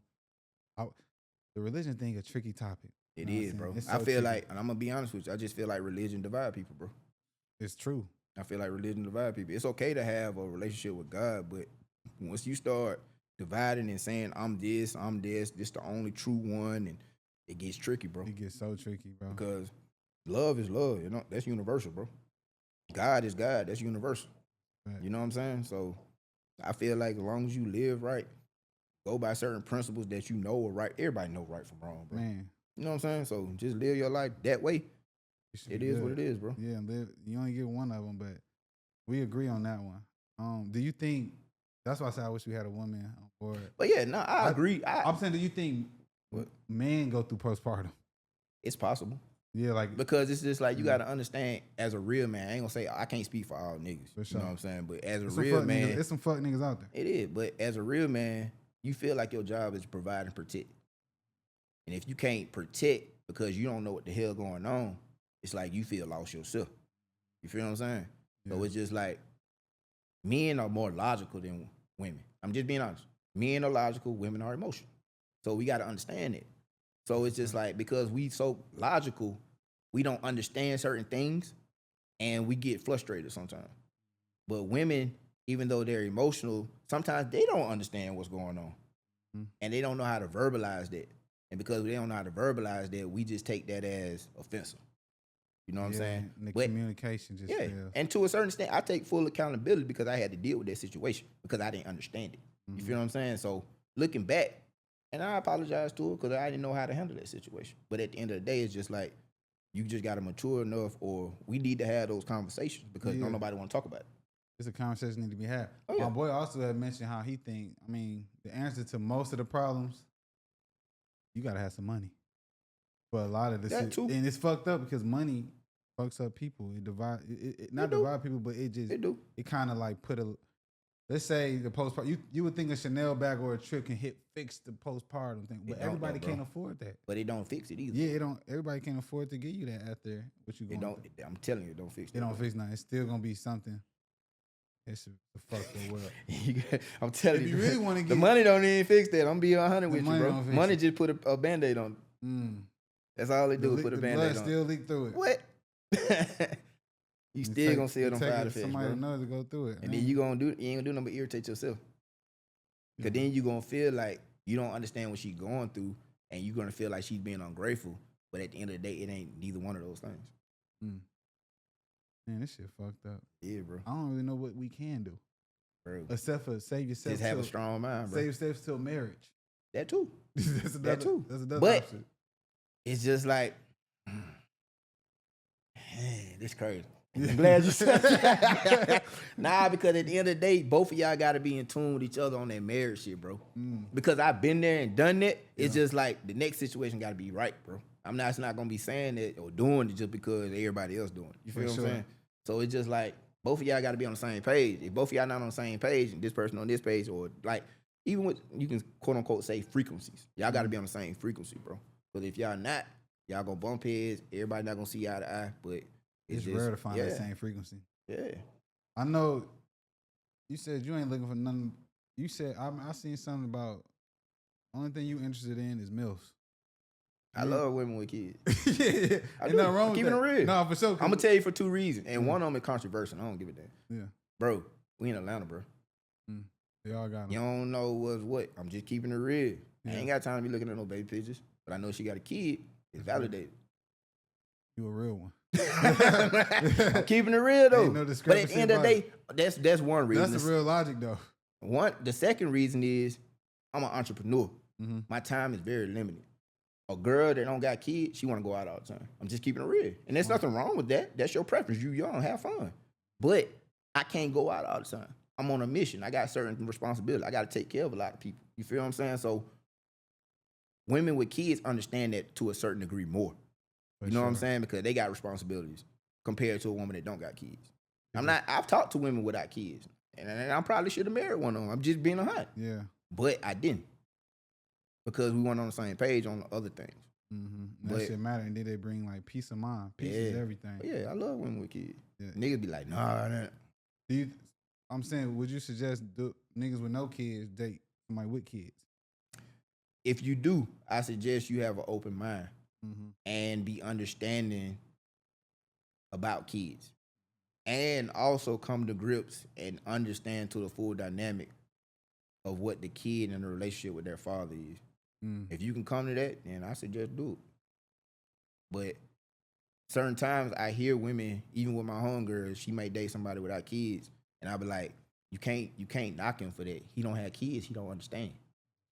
C: religion thing a tricky topic.
D: It
C: You know what
D: is,
C: I'm
D: bro.
C: saying? It's
D: I
C: so
D: feel
C: tricky.
D: like, and I'm gonna be honest with you, I just feel like religion divide people, bro.
C: It's true.
D: I feel like religion divide people. It's okay to have a relationship with God, but once you start dividing and saying I'm this, this the only true one, and it gets tricky, bro.
C: It gets so tricky, bro.
D: Because love is love, you know, that's universal, bro. God is God, that's universal.
C: Right.
D: You know what I'm saying? So I feel like as long as you live right, go by certain principles that you know are right. Everybody know right from wrong, bro.
C: Man,
D: You know what I'm saying? So just live your life that way.
C: it should
D: It
C: be
D: is
C: good.
D: what it is, bro.
C: Yeah, you only get one of them, but we agree on that one. Do you think that's why I said I wish we had a woman on board?
D: But yeah, no, I agree.
C: I'm saying, do you think
D: What?
C: men go through postpartum?
D: It's possible.
C: Yeah, like
D: Because it's just like you gotta understand as a real man. I ain't gonna say I can't speak for all niggas.
C: For
D: You
C: sure.
D: know what I'm saying? But as a
C: there's some
D: real
C: fuck
D: man,
C: niggas, there's some fuck niggas out there.
D: it is. But as a real man, you feel like your job is to provide and protect. And if you can't protect because you don't know what the hell going on, it's like you feel lost yourself. You feel what I'm saying? So
C: Yeah.
D: it's just like men are more logical than women. I'm just being honest. Men are logical, women are emotional. So we got to understand it. So it's just like because we so logical, we don't understand certain things and we get frustrated sometimes. But women, even though they're emotional, sometimes they don't understand what's going on. And they don't know how to verbalize that. And because they don't know how to verbalize that, we just take that as offensive. You know what I'm
C: Yeah,
D: saying?
C: and the
D: But-
C: communication just
D: yeah.
C: fails.
D: And to a certain extent, I take full accountability because I had to deal with that situation because I didn't understand it. You feel what I'm saying? So looking back, and I apologize to her because I didn't know how to handle that situation. But at the end of the day, it's just like you just got to mature enough, or we need to have those conversations because
C: Yeah.
D: don't nobody want to talk about it.
C: It's a conversation need to be had.
D: Oh, yeah.
C: My boy also had mentioned how he think. I mean, the answer to most of the problems, you gotta have some money. But a lot of this,
D: That too.
C: and it's fucked up because money fucks up people. It divide, it not
D: do.
C: divide people, but it just
D: They do.
C: it kind of like put a. Let's say the postpartum, you would think a Chanel bag or a trip can fix the postpartum thing, but
D: don't,
C: everybody
D: though, bro.
C: can't afford that.
D: But it don't fix it either.
C: Yeah, it don't. Everybody can't afford to give you that after what you
D: It
C: going
D: don't.
C: through.
D: I'm telling you, it don't fix
C: It don't
D: bro.
C: fix nothing. It's still gonna be something. It's a fuck the world.
D: I'm telling
C: If
D: you,
C: you really wanna
D: the
C: get-
D: money don't even fix that. I'm being 100 with you,
C: money
D: bro.
C: don't fix
D: Money
C: it.
D: just put a Band-Aid on.
C: Mm.
D: That's all they do.
C: The
D: Put a
C: the
D: Band-Aid
C: blood
D: on.
C: still leak through it.
D: What? You still gonna see it on side effects,
C: somebody
D: bro.
C: knows to go through it.
D: And then you ain't gonna do nothing but irritate yourself. Cause then you gonna feel like you don't understand what she's going through, and you're gonna feel like she's being ungrateful. But at the end of the day, it ain't neither one of those things.
C: Man, this shit fucked up.
D: Yeah, bro.
C: I don't really know what we can do
D: Bro,
C: except for save yourself.
D: just have a
C: till-
D: strong mind, bro.
C: Save yourself till marriage.
D: That too.
C: That's another.
D: too.
C: That's another
D: But-
C: option.
D: It's just like, this crazy. I'm glad you said that. Nah, because at the end of the day, both of y'all got to be in tune with each other on that marriage shit, bro. Because I've been there and done that. It's just like the next situation got to be right, bro. I'm not going to be saying that or doing it just because everybody else doing it. You
C: For
D: feel what
C: sure.
D: I'm saying? So it's just like both of y'all got to be on the same page. If both of y'all not on the same page and this person on this page, or like even with, you can quote unquote say frequencies. Y'all got to be on the same frequency, bro. But if y'all not, y'all gonna bump heads. Everybody not gonna see eye to eye. But
C: It's
D: just,
C: rare to find that same frequency.
D: Yeah.
C: I know you said you ain't looking for nothing. You said I seen something about only thing you interested in is MILFs.
D: I love women with kids.
C: Yeah. Ain't nothing wrong with
D: Keeping
C: that.
D: it real.
C: No, for sure.
D: I'm gonna tell you for two reasons, and one of them is controversial. I don't give a damn.
C: Yeah.
D: Bro, we in Atlanta, bro.
C: They all got them.
D: You don't know what's what. I'm just keeping it real. I
C: Yeah.
D: ain't got time to be looking at no baby pictures, but I know she got a kid. It's validated.
C: You a real one.
D: I'm keeping it real though.
C: Ain't no
D: But at
C: discrepancy
D: the end of the
C: about
D: day, that's one reason.
C: That's the real logic though.
D: The second reason is I'm an entrepreneur.
C: Mm-hmm.
D: My time is very limited. A girl that don't got kids, she want to go out all the time. I'm just keeping it real. And there's nothing wrong with that. That's your preference. You young, have fun. But I can't go out all the time. I'm on a mission. I got certain responsibility. I got to take care of a lot of people. You feel what I'm saying? So women with kids understand that to a certain degree more. You know what I'm saying? Because they got responsibilities compared to a woman that don't got kids. I've talked to women without kids. And I probably should have married one of them. I'm just being a hunt.
C: Yeah.
D: But I didn't. Because we weren't on the same page on other things.
C: Mm-hmm. That shit matter. And then they bring like peace of mind. Peace is everything.
D: Yeah, I love women with kids.
C: Yeah.
D: Niggas be like, nah.
C: I'm saying, would you suggest niggas with no kids date somebody with kids?
D: If you do, I suggest you have an open mind and be understanding about kids. And also come to grips and understand to the full dynamic of what the kid and the relationship with their father is. If you can come to that, then I suggest do it. But certain times I hear women, even with my homegirl, she may date somebody without kids, and I'll be like, you can't knock him for that. He don't have kids, he don't understand.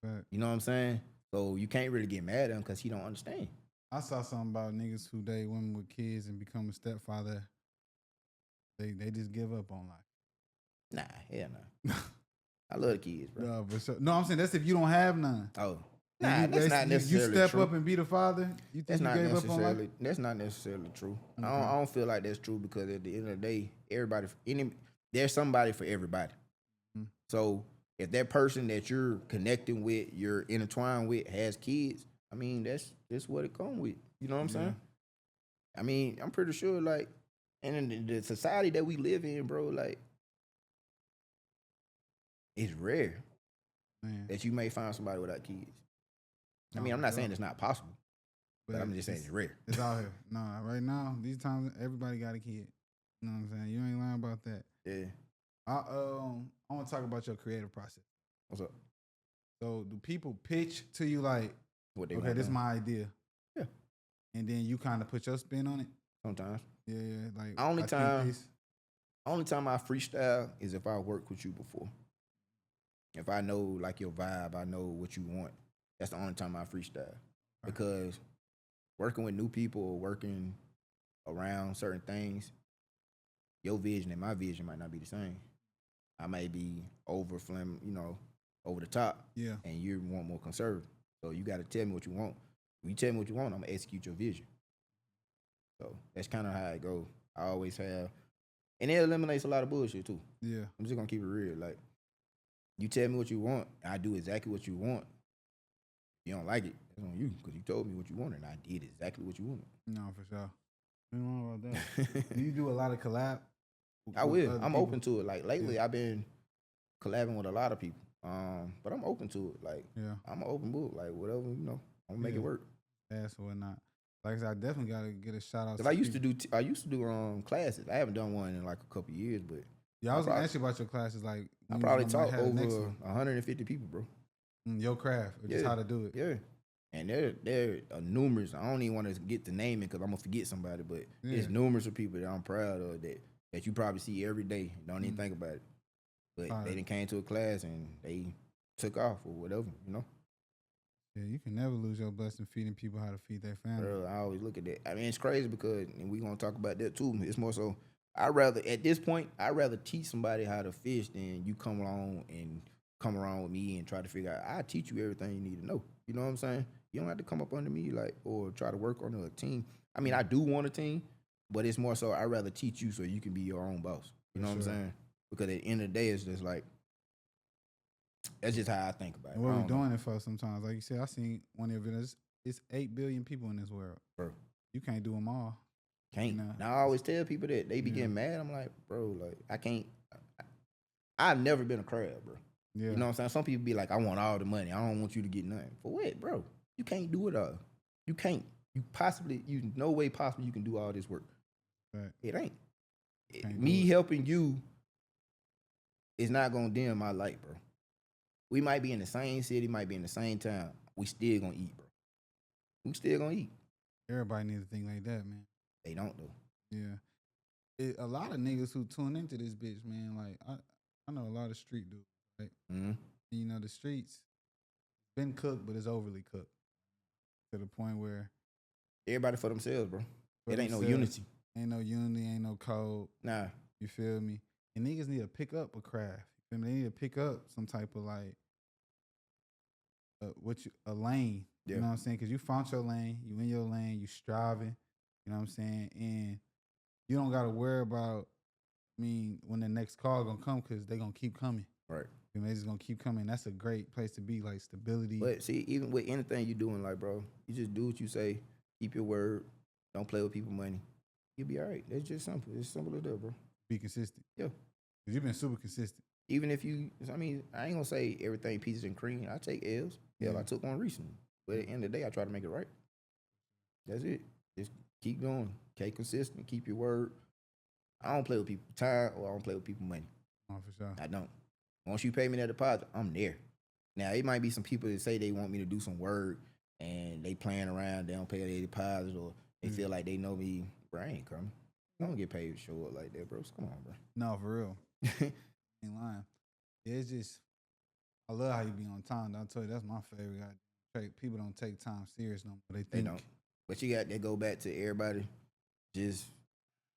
C: Right.
D: You know what I'm saying? So you can't really get mad at him because he don't understand.
C: I saw something about niggas who date women with kids and become a stepfather. They just give up on life.
D: Nah, hell no. I love the kids, bro.
C: No, but so, no, I'm saying that's if you don't have none.
D: Oh. Nah, that's not necessarily
C: true. You step
D: true.
C: up and be the father. You think you gave up on life?
D: That's not necessarily true. I don't feel like that's true because at the end of the day, there's somebody for everybody. So if that person that you're connecting with, you're intertwined with, has kids, I mean that's what it comes with. You know what I'm saying? I mean, I'm pretty sure like, and in the society that we live in, bro, like it's rare that you may find somebody without kids. I mean, I'm not saying it's not possible, but I'm just saying it's rare.
C: It's out here. No, right now, these times, everybody got a kid. You know what I'm saying? You ain't lying about that.
D: Yeah.
C: I want to talk about your creative process.
D: What's up?
C: So, do people pitch to you like, okay, this is my idea?
D: Yeah.
C: And then you kind of put your spin on it?
D: Sometimes.
C: Yeah, like
D: only time I freestyle is if I work with you before. If I know like your vibe, I know what you want. That's the only time I freestyle. Because working with new people or working around certain things, your vision and my vision might not be the same. I may be over the top. Yeah. And you want more conservative. So you got to tell me what you want. When you tell me what you want, I'm going to execute your vision. So that's kind of how it goes. I always have. And it eliminates a lot of bullshit too. Yeah. I'm just going to keep it real. Like, you tell me what you want, I do exactly what you want. If you don't like it, that's on you because you told me what you wanted and I did exactly what you wanted.
C: No, for sure. Nothing wrong about that. Do you do a lot of collab?
D: I will. I'm open to it. Like lately, I've been collabing with a lot of people. But I'm open to it. Like, I'm an open book. Like, whatever, I'm gonna make it work.
C: Yeah, so whatnot. Like I said, I definitely gotta get a shout out.
D: Cause I used to do classes. I haven't done one in like a couple of years, but
C: I was gonna ask you about your classes. Like,
D: I probably taught over 150 people, bro.
C: Your craft, or just how to do it.
D: Yeah. And there are numerous. I don't even want to get to naming because I'm gonna forget somebody, but there's numerous of people that I'm proud of that you probably see every day. Don't even think about it. But they done came to a class and they took off or whatever,
C: Yeah, you can never lose your blessing feeding people how to feed their family.
D: Bro, I always look at that. I mean, it's crazy because, and we're gonna talk about that too. It's more so, at this point, I'd rather teach somebody how to fish than you come around with me and try to figure out. I teach you everything you need to know. You know what I'm saying? You don't have to come up under me or try to work on a team. I mean, I do want a team, but it's more so I'd rather teach you so you can be your own boss. You know what I'm saying? Because at the end of the day, it's just like That's just how I think about it.
C: And what
D: I
C: we
D: don't know,
C: doing it for sometimes. Like you said, I seen one of your videos. It's 8 billion people in this world.
D: bro.
C: You can't do them all.
D: Can't.
C: You know,
D: Now I always tell people that they be
C: Yeah.
D: getting mad. I'm like, bro, like I can't. I've never been a crab, bro.
C: Yeah.
D: You know what I'm saying? Some people be like, I want all the money. I don't want you to get nothing. For what, bro? You can't do it all. You can't. You no way possible you can do all this work.
C: Right.
D: It ain't.
C: Can't
D: Me
C: do it.
D: helping you is not gonna dim my light, bro. We might be in the same city, might be in the same town. We still gonna eat, bro. We still gonna eat.
C: Everybody needs to think like that, man.
D: They don't though.
C: Yeah. A lot of niggas who tune into this bitch, man, like I know a lot of street dudes, right?
D: Mm-hmm.
C: You know, the streets been cooked, but it's overly cooked to the point where
D: Everybody for themselves, bro.
C: for
D: It ain't no
C: themselves,
D: unity.
C: Ain't no unity, ain't no code.
D: Nah.
C: You feel me? And niggas need to pick up a craft. You feel me? They need to pick up some type of like a lane.
D: Yeah.
C: You know what I'm saying? Because you found your lane, you in your lane, you striving. You know what I'm saying? And you don't gotta worry about. I mean, when the next call gonna come, because they gonna keep coming.
D: Right.
C: You know, they just gonna keep coming. That's a great place to be, like stability.
D: But see, even with anything you doing, like, bro, you just do what you say. Keep your word. Don't play with people's money. You'll be all right. It's just simple. It's simple as that, bro.
C: Be consistent.
D: Yeah.
C: Cause you've been super consistent.
D: Even if you, I mean, I ain't gonna say everything peaches and cream. I take L's. Hell,
C: Yeah.
D: I took one recently. But at the end of the day, I try to make it right. That's it. Just keep going. Stay consistent. Keep your word. I don't play with people's time or I don't play with people's money.
C: Oh, for sure.
D: I don't. Once you pay me that deposit, I'm there. Now, it might be some people that say they want me to do some work and they playing around, they don't pay their deposit or they feel like they know me. Bro, I ain't coming. I don't get paid to show up like that, bro. So come on, bro.
C: No, for real. Ain't lying. Yeah, it's just, I love how you be on time. I'll tell you, that's my favorite. People don't take time serious no more. They
D: They
C: think
D: don't. But you got to go back to everybody just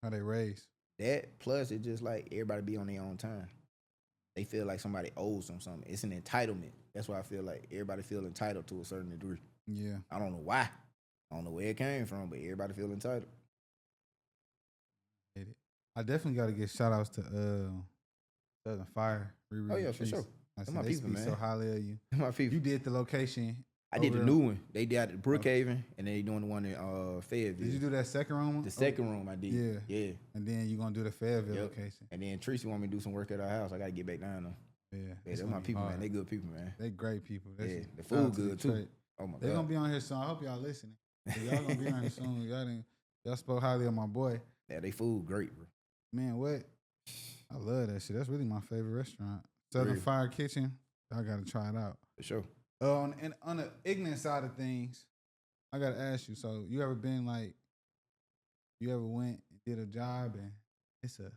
C: how they raised.
D: that. Plus, it's just like everybody be on their own time. They feel like somebody owes them something. It's an entitlement. That's why I feel like everybody feel entitled to a certain degree.
C: Yeah.
D: I don't know why. I don't know where it came from, but everybody feel entitled.
C: Hate it. I definitely got to give shout outs to Southern Fire. Riri
D: Oh, yeah,
C: and
D: for
C: Treese.
D: sure.
C: I
D: Them
C: said,
D: my
C: they
D: people,
C: speak so
D: man.
C: highly of you.
D: My people.
C: You did the location.
D: I did the
C: over
D: new
C: there.
D: one. They did at Brookhaven, and then they doing the one in Fayetteville.
C: Did you do that second room?
D: The second room I did.
C: Yeah.
D: Yeah.
C: And then you going to do the Fayetteville
D: Yep.
C: location.
D: And then Tracy want me to do some work at her house. I got to get back down there.
C: Yeah.
D: Yeah,
C: it's
D: they're
C: gonna
D: my
C: be
D: people, man.
C: hard.
D: They good people, man.
C: They great people.
D: Yeah,
C: That's-
D: the
C: shout out
D: food
C: to
D: good, too.
C: Detroit.
D: Oh, my
C: They
D: God.
C: gonna be on here soon. I hope y'all listening. 'Cause y'all gonna be on here soon. Y'all spoke highly of my boy.
D: Yeah, they food great, bro.
C: Man, what? I love that shit. That's really my favorite restaurant. Southern
D: Real.
C: Fire Kitchen. Y'all gotta try it out.
D: For sure.
C: And on the ignorant side of things, I gotta ask you. So you ever been like, you ever went and did a job and it's a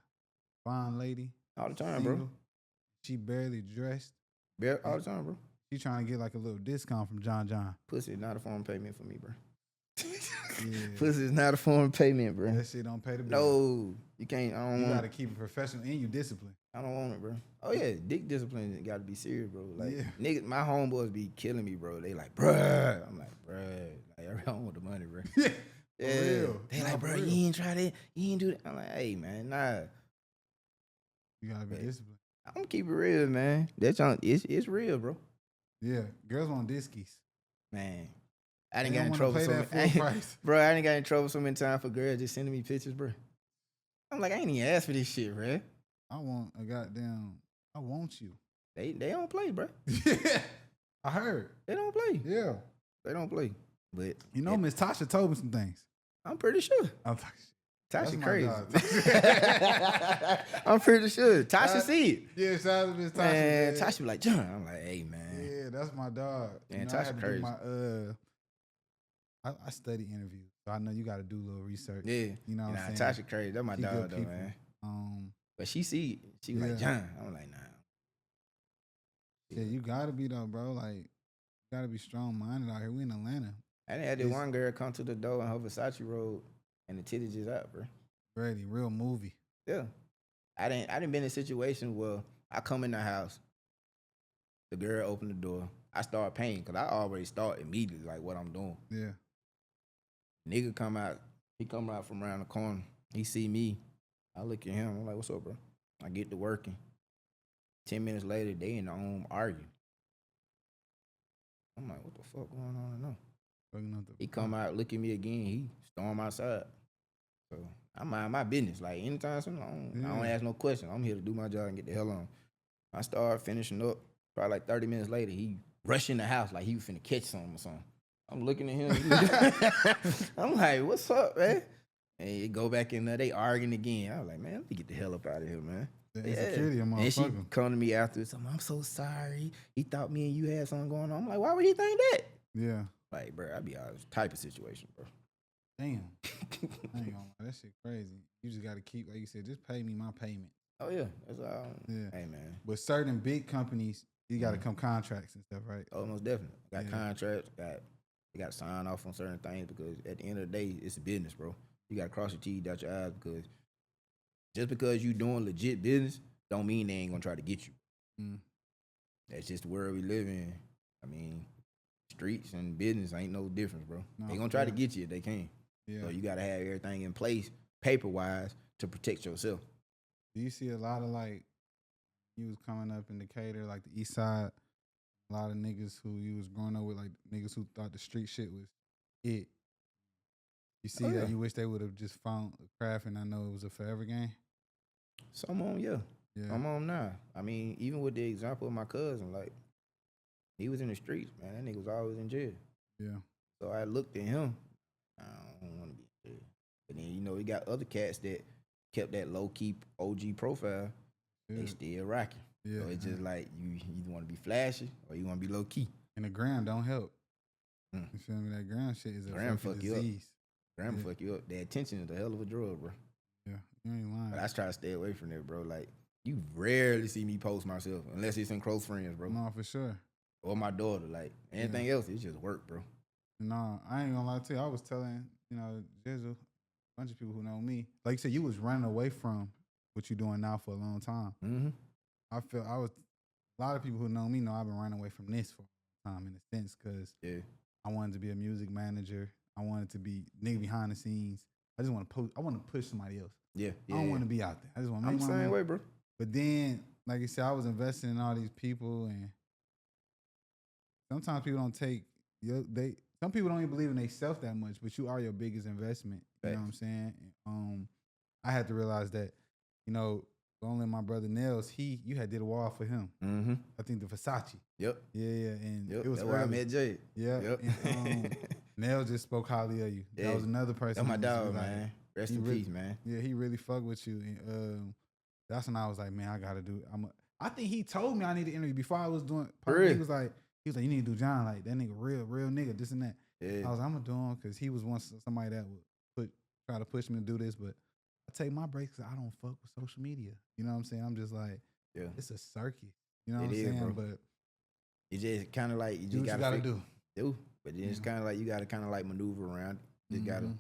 C: fine lady,
D: All the time, bro.
C: single, she barely dressed.
D: All the time, bro.
C: She trying to get like a little discount from John.
D: Pussy is not a form of payment for me, bro.
C: Yeah.
D: Pussy is not a form of payment, bro.
C: That shit don't pay the bill.
D: No, you can't. I don't
C: You
D: want
C: gotta
D: it.
C: keep it professional and you disciplined.
D: I don't want it, bro. Oh yeah, dick discipline got to be serious, bro. Like
C: Yeah.
D: niggas, my homeboys be killing me, bro. They like, bruh. I'm like, bruh. Like, I don't want the money, bro.
C: Yeah.
D: Yeah.
C: real.
D: They
C: Nah,
D: like,
C: for
D: bro,
C: real.
D: you ain't try that. You ain't do that. I'm like, hey, man, nah.
C: You gotta be
D: Yeah.
C: disciplined.
D: I'm gonna keep it real, man. That's on. It's real, bro.
C: Yeah. Girls want diskies.
D: Man, I
C: They
D: didn't get
C: don't
D: in
C: wanna
D: trouble
C: pay
D: so
C: that
D: many,
C: full price.
D: bro. I didn't got in trouble so many times for girls just sending me pictures, bro. I'm like, I ain't even asked for this shit, bro.
C: I want you.
D: They don't play, bro.
C: I heard.
D: They don't play.
C: Yeah.
D: They don't play. But
C: You know, Miss Tasha told me some things.
D: I'm pretty sure.
C: I'm like, That's
D: Tasha
C: my
D: crazy.
C: dog.
D: I'm pretty sure. Tasha see it.
C: yeah, shout out to Miss Tasha.
D: Man,
C: man.
D: Tasha be like, John. I'm like, hey, man.
C: Yeah, that's my dog.
D: Man,
C: I
D: Tasha
C: had to
D: crazy.
C: do my I study interviews, so I know you got to do a little research.
D: Yeah.
C: You know what
D: Nah,
C: I'm saying?
D: Tasha crazy. That's my
C: She
D: dog,
C: good
D: though,
C: people.
D: man.
C: Um,
D: But she see it. She was
C: Yeah.
D: like, John. I'm like, nah.
C: yeah, you gotta be though, bro. Like, you gotta be strong minded out here. We in Atlanta.
D: I didn't have this
C: It's-
D: one girl come to the door in her Versace robe and the titties just out, bro.
C: Ready, real movie.
D: Yeah. I didn't been in a situation where I come in the house, the girl open the door, I start paying because I already start immediately like what I'm doing.
C: Yeah.
D: Nigga come out, he come out from around the corner. He see me. I look at him. I'm like, what's up, bro? I get to working. 10 minutes later, they in the home arguing. I'm like, what the fuck going on now?
C: Fucking up the
D: He come out, look at me again. He storm outside. So I mind my business. Like anytime soon, I don't ask no questions. I'm here to do my job and get the hell on. I start finishing up. Probably like 30 minutes later, he rushed in the house like he was finna catch something or something. I'm looking at him. I'm like, what's up, man? And he go back in there. They arguing again. I was like, man, let me get the hell up out of here, man.
C: The insecurity of
D: And she
C: motherfucker.
D: come to me afterwards. I'm so sorry. He thought me and you had something going on. I'm like, why would he think that?
C: Yeah.
D: Like, bro, I be out of this type of situation, bro.
C: Damn. I ain't gonna lie. That shit crazy. You just gotta keep, like you said, just pay me my payment.
D: Oh yeah, that's all.
C: Yeah.
D: Hey man.
C: But certain big companies, you gotta come contracts and stuff, right?
D: Oh, most definitely. Got
C: Yeah.
D: contracts. You got to sign off on certain things because at the end of the day, it's a business, bro. You got to cross your T's, dot your I's because just because you doing legit business, don't mean they ain't gonna try to get you.
C: Mm.
D: That's just the world we live in. I mean, streets and business ain't no difference, bro.
C: No,
D: They gonna try to
C: yeah.
D: get you if they can.
C: Yeah.
D: So you gotta have everything in place, paper wise, to protect yourself.
C: Do you see a lot of like you was coming up in Decatur, like the east side, a lot of niggas who you was growing up with, like niggas who thought the street shit was it. You see
D: Oh,
C: that
D: yeah.
C: you wish they would have just found a craft and I know it was a forever game.
D: Some on, yeah.
C: Yeah.
D: Some on now. I mean, even with the example of my cousin, like he was in the streets, man. That nigga was always in jail.
C: Yeah.
D: So I looked at him. I don't want to be in jail. But then you got other cats that kept that low key OG profile.
C: Yeah.
D: They still rocking.
C: Yeah.
D: So it's just like you either want to be flashy or you want to be low key.
C: And the gram don't help.
D: Mm.
C: You feel me? That gram shit is a
D: Gram
C: fucking
D: fuck you up.
C: disease.
D: Grandma
C: Yeah.
D: fuck you up. The attention is a hell of a drug, bro.
C: Yeah. You ain't lying.
D: But I try to stay away from that, bro. Like you rarely see me post myself unless it's in close friends, bro.
C: No, for sure.
D: Or my daughter. Like anything else, it's just work, bro.
C: No, I ain't gonna lie to you. I was telling, Jizzle, a bunch of people who know me. Like you said, you was running away from what you doing now for a long time.
D: Mm-hmm.
C: A lot of people who know me know I've been running away from this for a long time in a sense because
D: Yeah.
C: I wanted to be a music manager. I wanted to be nigga behind the scenes. I just want to post. I want to push somebody else.
D: Yeah.
C: I don't want to be out there. I just want to
D: I'm
C: make
D: the
C: my
D: same
C: money.
D: way, bro.
C: But then, like you said, I was investing in all these people, and sometimes people don't take some people don't even believe in themselves that much, but you are your biggest investment. You know what I'm saying? I had to realize that, only my brother Nels, you had did a wall for him.
D: Mm-hmm.
C: I think the Versace.
D: Yep.
C: Yeah, and
D: Yep.
C: it was
D: That's where I
C: early.
D: met Jay.
C: Yeah.
D: Yep.
C: And, Nels just spoke highly of you.
D: Yeah.
C: That was another person.
D: That's my
C: who was
D: dog,
C: like-
D: man. Rest
C: he
D: in
C: really-
D: peace, man.
C: Yeah, he really fucked with you. And that's when I was like, man, I gotta do it. I think he told me I need to interview before I was doing.
D: Really?
C: He was like, you need to do John, like that nigga, real nigga, this and that.
D: Yeah.
C: I was, I'm gonna do him because he was once somebody that would try to push me to do this, but I take my breaks because I don't fuck with social media. You know what I'm saying? I'm just like,
D: Yeah.
C: it's a circus. You know what
D: It
C: I'm
D: is,
C: saying?
D: bro.
C: But
D: It's just kind of like you
C: do
D: just
C: what
D: gotta,
C: you gotta do.
D: But then it's kind of like you gotta kind of like maneuver around. You just gotta
C: Mhm.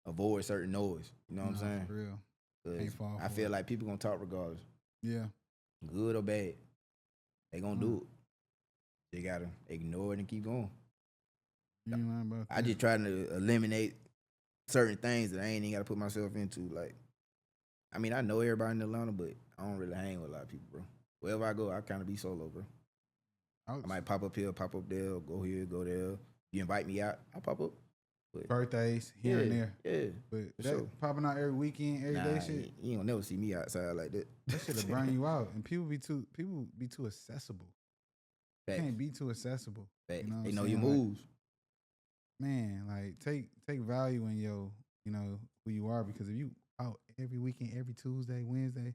D: avoid certain noise. You know what I'm saying?
C: For real.
D: 'Cause
C: Ain't fall
D: I
C: for
D: feel
C: it.
D: like people gonna talk regardless,
C: Yeah.
D: good or bad. They gonna
C: Mm.
D: do it. They gotta ignore it and keep going.
C: You ain't lying about
D: I
C: that.
D: just try to eliminate certain things that I ain't even gotta put myself into. Like, I mean, I know everybody in Atlanta, but I don't really hang with a lot of people, bro. Wherever I go, I kind of be solo, bro. I might pop up here, pop up there, go here, go there. You invite me out, I pop up. But
C: birthdays here and there.
D: Yeah.
C: But
D: For
C: that
D: sure.
C: popping out every weekend, every day shit,
D: you ain't gonna never see me outside like that.
C: that shit'll burn you out. And people be too accessible. You
D: Facts.
C: can't be too accessible.
D: Facts.
C: You know what
D: They
C: I'm
D: know your
C: saying? Like,
D: moves.
C: man, like take value in your, who you are, because if you out every weekend, every Tuesday, Wednesday,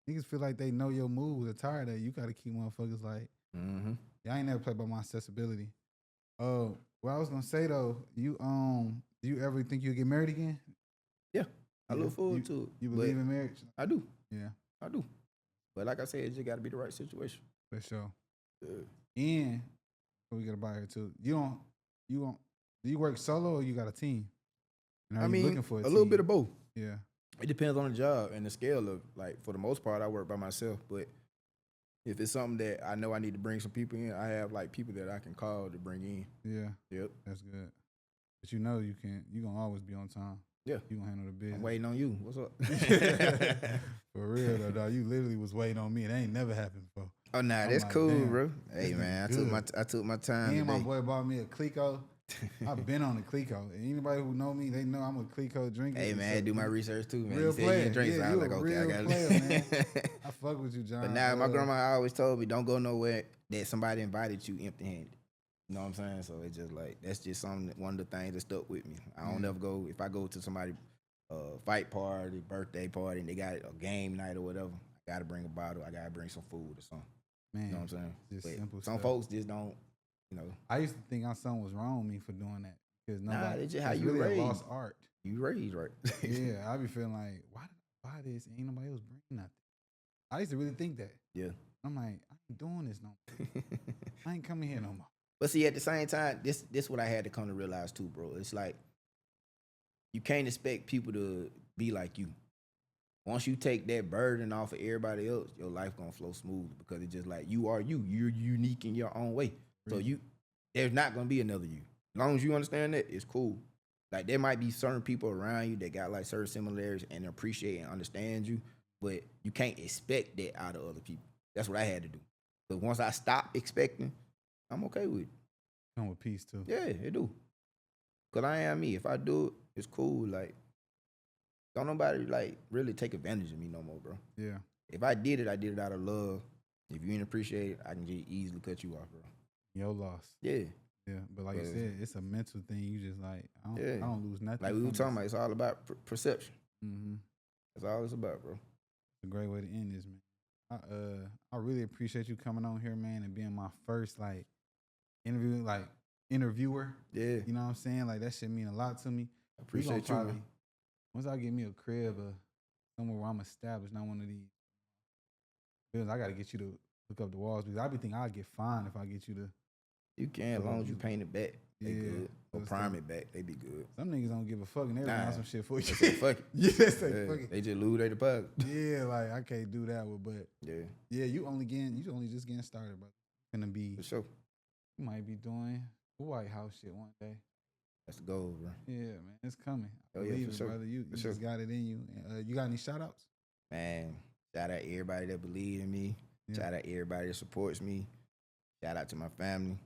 C: niggas feel like they know your moves. They're tired of it. You gotta keep motherfuckers like,
D: Mm-hmm.
C: yeah, I ain't never played by my accessibility. What I was gonna say though, do you ever think you'll get married again?
D: Yeah, I
C: Yeah.
D: look forward to it.
C: You
D: but
C: believe in marriage?
D: I do.
C: Yeah,
D: I do. But like I said, it just gotta be the right situation.
C: for sure.
D: Yeah.
C: And we got about here too. Do you work solo or you got a team? And are
D: I
C: you
D: mean,
C: looking for a
D: little
C: team?
D: bit of both.
C: Yeah.
D: It depends on the job and the scale of, like, for the most part, I work by myself. But if it's something that I know I need to bring some people in, I have like people that I can call to bring in.
C: Yeah,
D: Yep.
C: that's good. But you gonna always be on time.
D: Yeah.
C: You gonna handle the business.
D: I'm waiting on you. What's up?
C: For real though, dog. You literally was waiting on me. It ain't never happened before.
D: Oh nah,
C: I'm
D: that's
C: like,
D: cool,
C: damn,
D: bro.
C: this
D: Hey man,
C: nigga
D: I took my time.
C: Me and my
D: today.
C: boy bought me a Clico. I've been on the Clico. Anybody who know me, they know I'm a Clico drinker.
D: Hey man, I do my research too, man.
C: Real
D: You said
C: player.
D: you didn't drink,
C: Yeah,
D: so I
C: you
D: was
C: a
D: like, okay, I
C: real
D: got
C: player,
D: it.
C: man. I fuck with you, John.
D: But now my grandma always told me, don't go nowhere that somebody invited you empty-handed. You know what I'm saying? So it's just like that's just one of the things that stuck with me. I don't ever go if I go to somebody fight party, birthday party, and they got a game night or whatever. I gotta bring a bottle. I gotta bring some food or something.
C: Man,
D: you know what I'm saying?
C: just
D: But
C: simple
D: some
C: stuff.
D: folks just don't. You know,
C: I used to think something was wrong with me for doing that because nobody.
D: it's just how
C: it's
D: you
C: really
D: raised.
C: a lost art.
D: You raised right.
C: Yeah, I be feeling like, why did I buy this? Ain't nobody else bring nothing. I used to really think that.
D: Yeah.
C: I'm like, I ain't doing this no more. I ain't coming here no more.
D: But see, at the same time, this what I had to come to realize too, bro. It's like you can't expect people to be like you. Once you take that burden off of everybody else, your life gonna flow smooth because it's just like you are you. You're unique in your own way. So there's not gonna be another you. As long as you understand that, it's cool. Like there might be certain people around you that got like certain similarities and appreciate and understand you, but you can't expect that out of other people. That's what I had to do. But once I stopped expecting, I'm okay with it.
C: Come with peace too.
D: Yeah, it do. Cause I am me. If I do it, it's cool. Like, don't nobody like really take advantage of me no more, bro.
C: Yeah.
D: If I did it out of love. If you ain't appreciate it, I can just easily cut you off, bro.
C: Your loss.
D: Yeah.
C: Yeah. But like you said, it's a mental thing. You just like, I don't lose nothing.
D: Like we were talking about, it's all about perception.
C: Mm-hmm.
D: That's all it's about, bro.
C: It's a great way to end this, man. I really appreciate you coming on here, man, and being my first interviewer.
D: Yeah.
C: You know what I'm saying? Like that shit mean a lot to me.
D: I appreciate you, man.
C: Once I get me a crib or somewhere where I'm established, not one of these buildings, I gotta get you to hook up the walls because I be thinking I'll get fined if I get you to.
D: You can, as long as you paint it back. They good. Or
C: that's
D: prime it back. They be good.
C: Some niggas don't give a fuck and they run some shit for you.
D: They say fuck it.
C: Yeah, they say fuck it.
D: They just lose their deposit.
C: Yeah, like I can't do that with, but
D: yeah,
C: you only just getting started, bro. Gonna be
D: for sure.
C: You might be doing White House shit one day.
D: That's the goal, bro.
C: Yeah, man, it's coming.
D: Oh yeah, for sure.
C: Brother. You just got it in you. You got any shout outs?
D: Man, shout out everybody that believe in me. Yeah. Shout out everybody that supports me. Shout out to my family.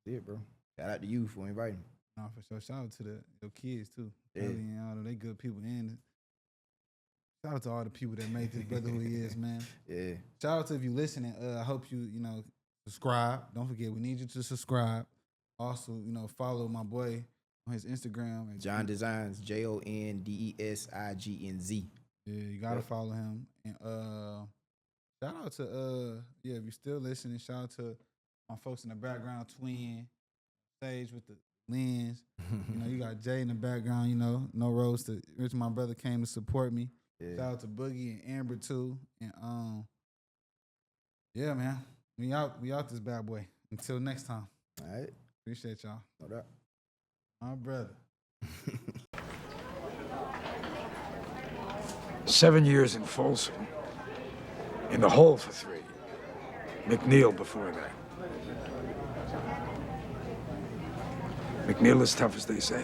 D: That's it, bro. Shout out to you for inviting me.
C: No, for sure. Shout out to your kids too.
D: Yeah.
C: And all they good people. And shout out to all the people that made this brother who he is, man.
D: Yeah. shout
C: out to if you listening. I hope you subscribe. Don't forget, we need you to subscribe. Also, follow my boy on his Instagram.
D: Jon Designz, JonDesignz.
C: Yeah, you gotta follow him. And shout out to if you're still listening, shout out to my folks in the background, Twin, Sage with the lens. You got Jay in the background, no roads to Rich, my brother came to support me. Yeah. Shout out to Boogie and Amber too. And yeah, man. We out this bad boy. Until next time.
D: All right.
C: Appreciate y'all.
D: No doubt.
C: My brother.
E: 7 years in Folsom. In the hole for 3. McNeil before that. McNeil is tough as they say.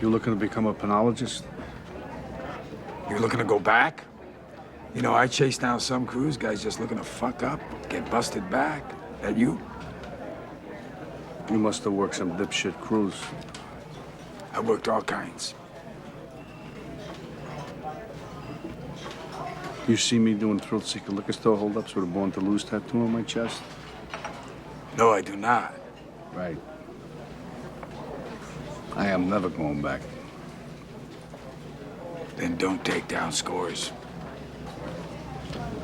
A: You looking to become a penologist?
E: You looking to go back? I chased down some crews, guys just looking to fuck up, get busted back. That you?
A: You must have worked some dipshit crews.
E: I worked all kinds.
A: You see me doing thrill-seeker liquor store holdups with a Born to Lose tattoo on my chest?
E: No, I do not.
A: Right. I am never going back.
E: Then don't take down scores.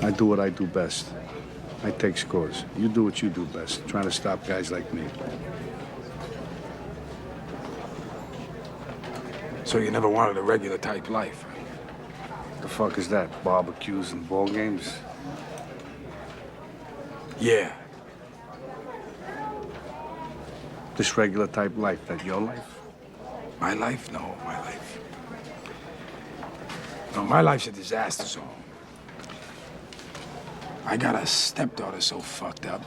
A: I do what I do best. I take scores. You do what you do best, trying to stop guys like me.
E: So you never wanted a regular type life?
A: The fuck is that? Barbecues and ball games?
E: Yeah.
A: This regular type life, that your life?
E: My life? No, my life. No, my life's a disaster zone. I got a stepdaughter so fucked up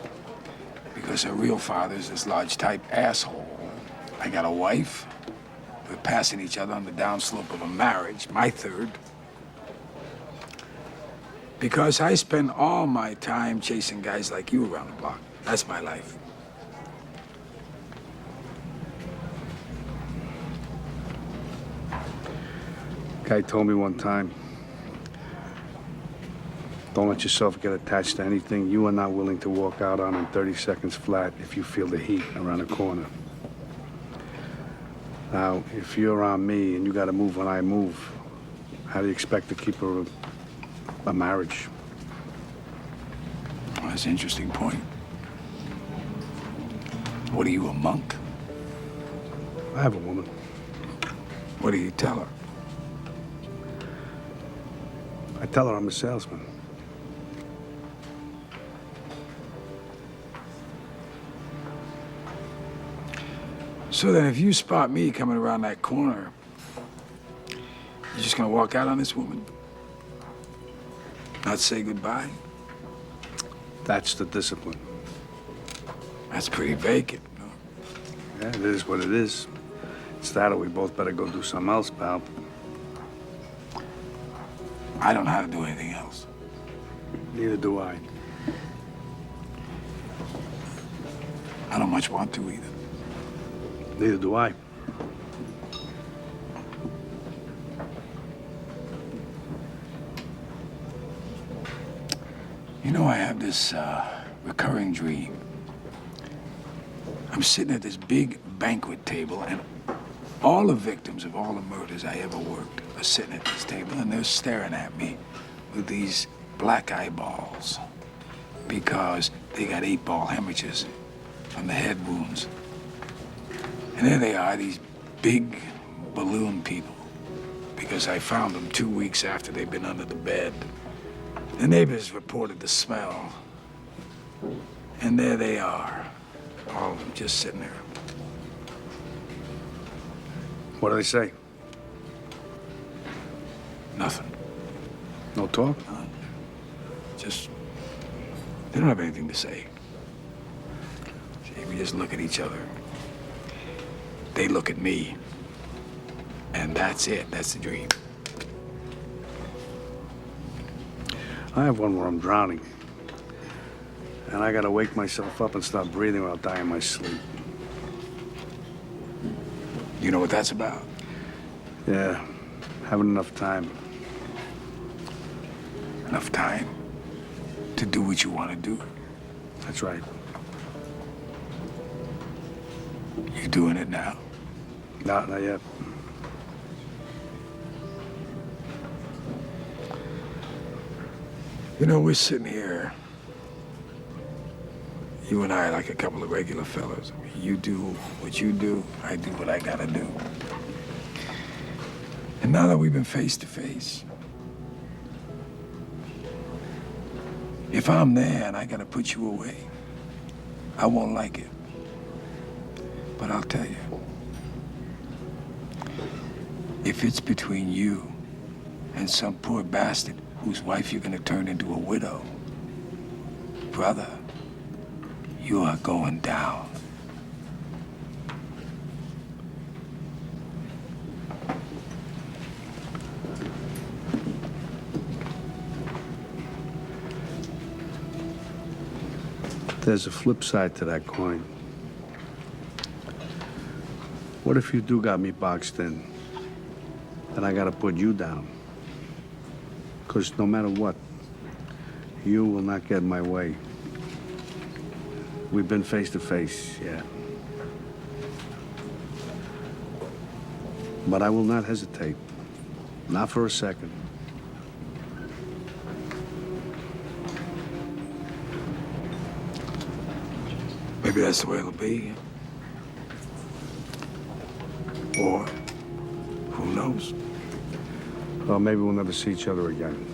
E: because her real father's this large type asshole. I got a wife. We're passing each other on the downslope of a marriage, my third. Because I spend all my time chasing guys like you around the block. That's my life.
A: Guy told me one time, don't let yourself get attached to anything you are not willing to walk out on in 30 seconds flat if you feel the heat around the corner. Now, if you're around me and you gotta move when I move, how do you expect to keep a marriage?
E: Well, that's an interesting point. What are you, a monk?
A: I have a woman.
E: What do you tell her?
A: I tell her I'm a salesman.
E: So then if you spot me coming around that corner, you're just gonna walk out on this woman? Not say goodbye?
A: That's the discipline.
E: That's pretty vacant, no?
A: Yeah, it is what it is. It's that or we both better go do something else, pal.
E: I don't know how to do anything else.
A: Neither do I.
E: I don't much want to either.
A: Neither do I.
E: You know, I have this recurring dream. I'm sitting at this big banquet table, and all the victims of all the murders I ever worked are sitting at this table, and they're staring at me with these black eyeballs because they got 8-ball hemorrhages from the head wounds. And there they are, these big balloon people, because I found them 2 weeks after they'd been under the bed. The neighbors reported the smell, and there they are, all of them just sitting there.
A: What do they say?
E: Nothing.
A: No talk?
E: Just, they don't have anything to say. See, we just look at each other. They look at me. And that's it. That's the dream.
A: I have one where I'm drowning. And I gotta wake myself up and start breathing or I'll die in my sleep.
E: You know what that's about?
A: Yeah, having enough time.
E: Enough time to do what you want to do.
A: That's right.
E: You doing it now?
A: Not yet.
E: You know, we're sitting here. You and I are like a couple of regular fellas. You do what you do, I do what I gotta do. And now that we've been face to face, if I'm there and I gotta put you away, I won't like it. But I'll tell you, if it's between you and some poor bastard whose wife you're gonna turn into a widow, brother, you are going down.
A: There's a flip side to that coin. What if you do got me boxed in, and I gotta put you down? Because no matter what, you will not get in my way. We've been face to face, yeah. But I will not hesitate. Not for a second.
E: Maybe that's the way it'll be. Or, who knows?
A: Well, maybe we'll never see each other again.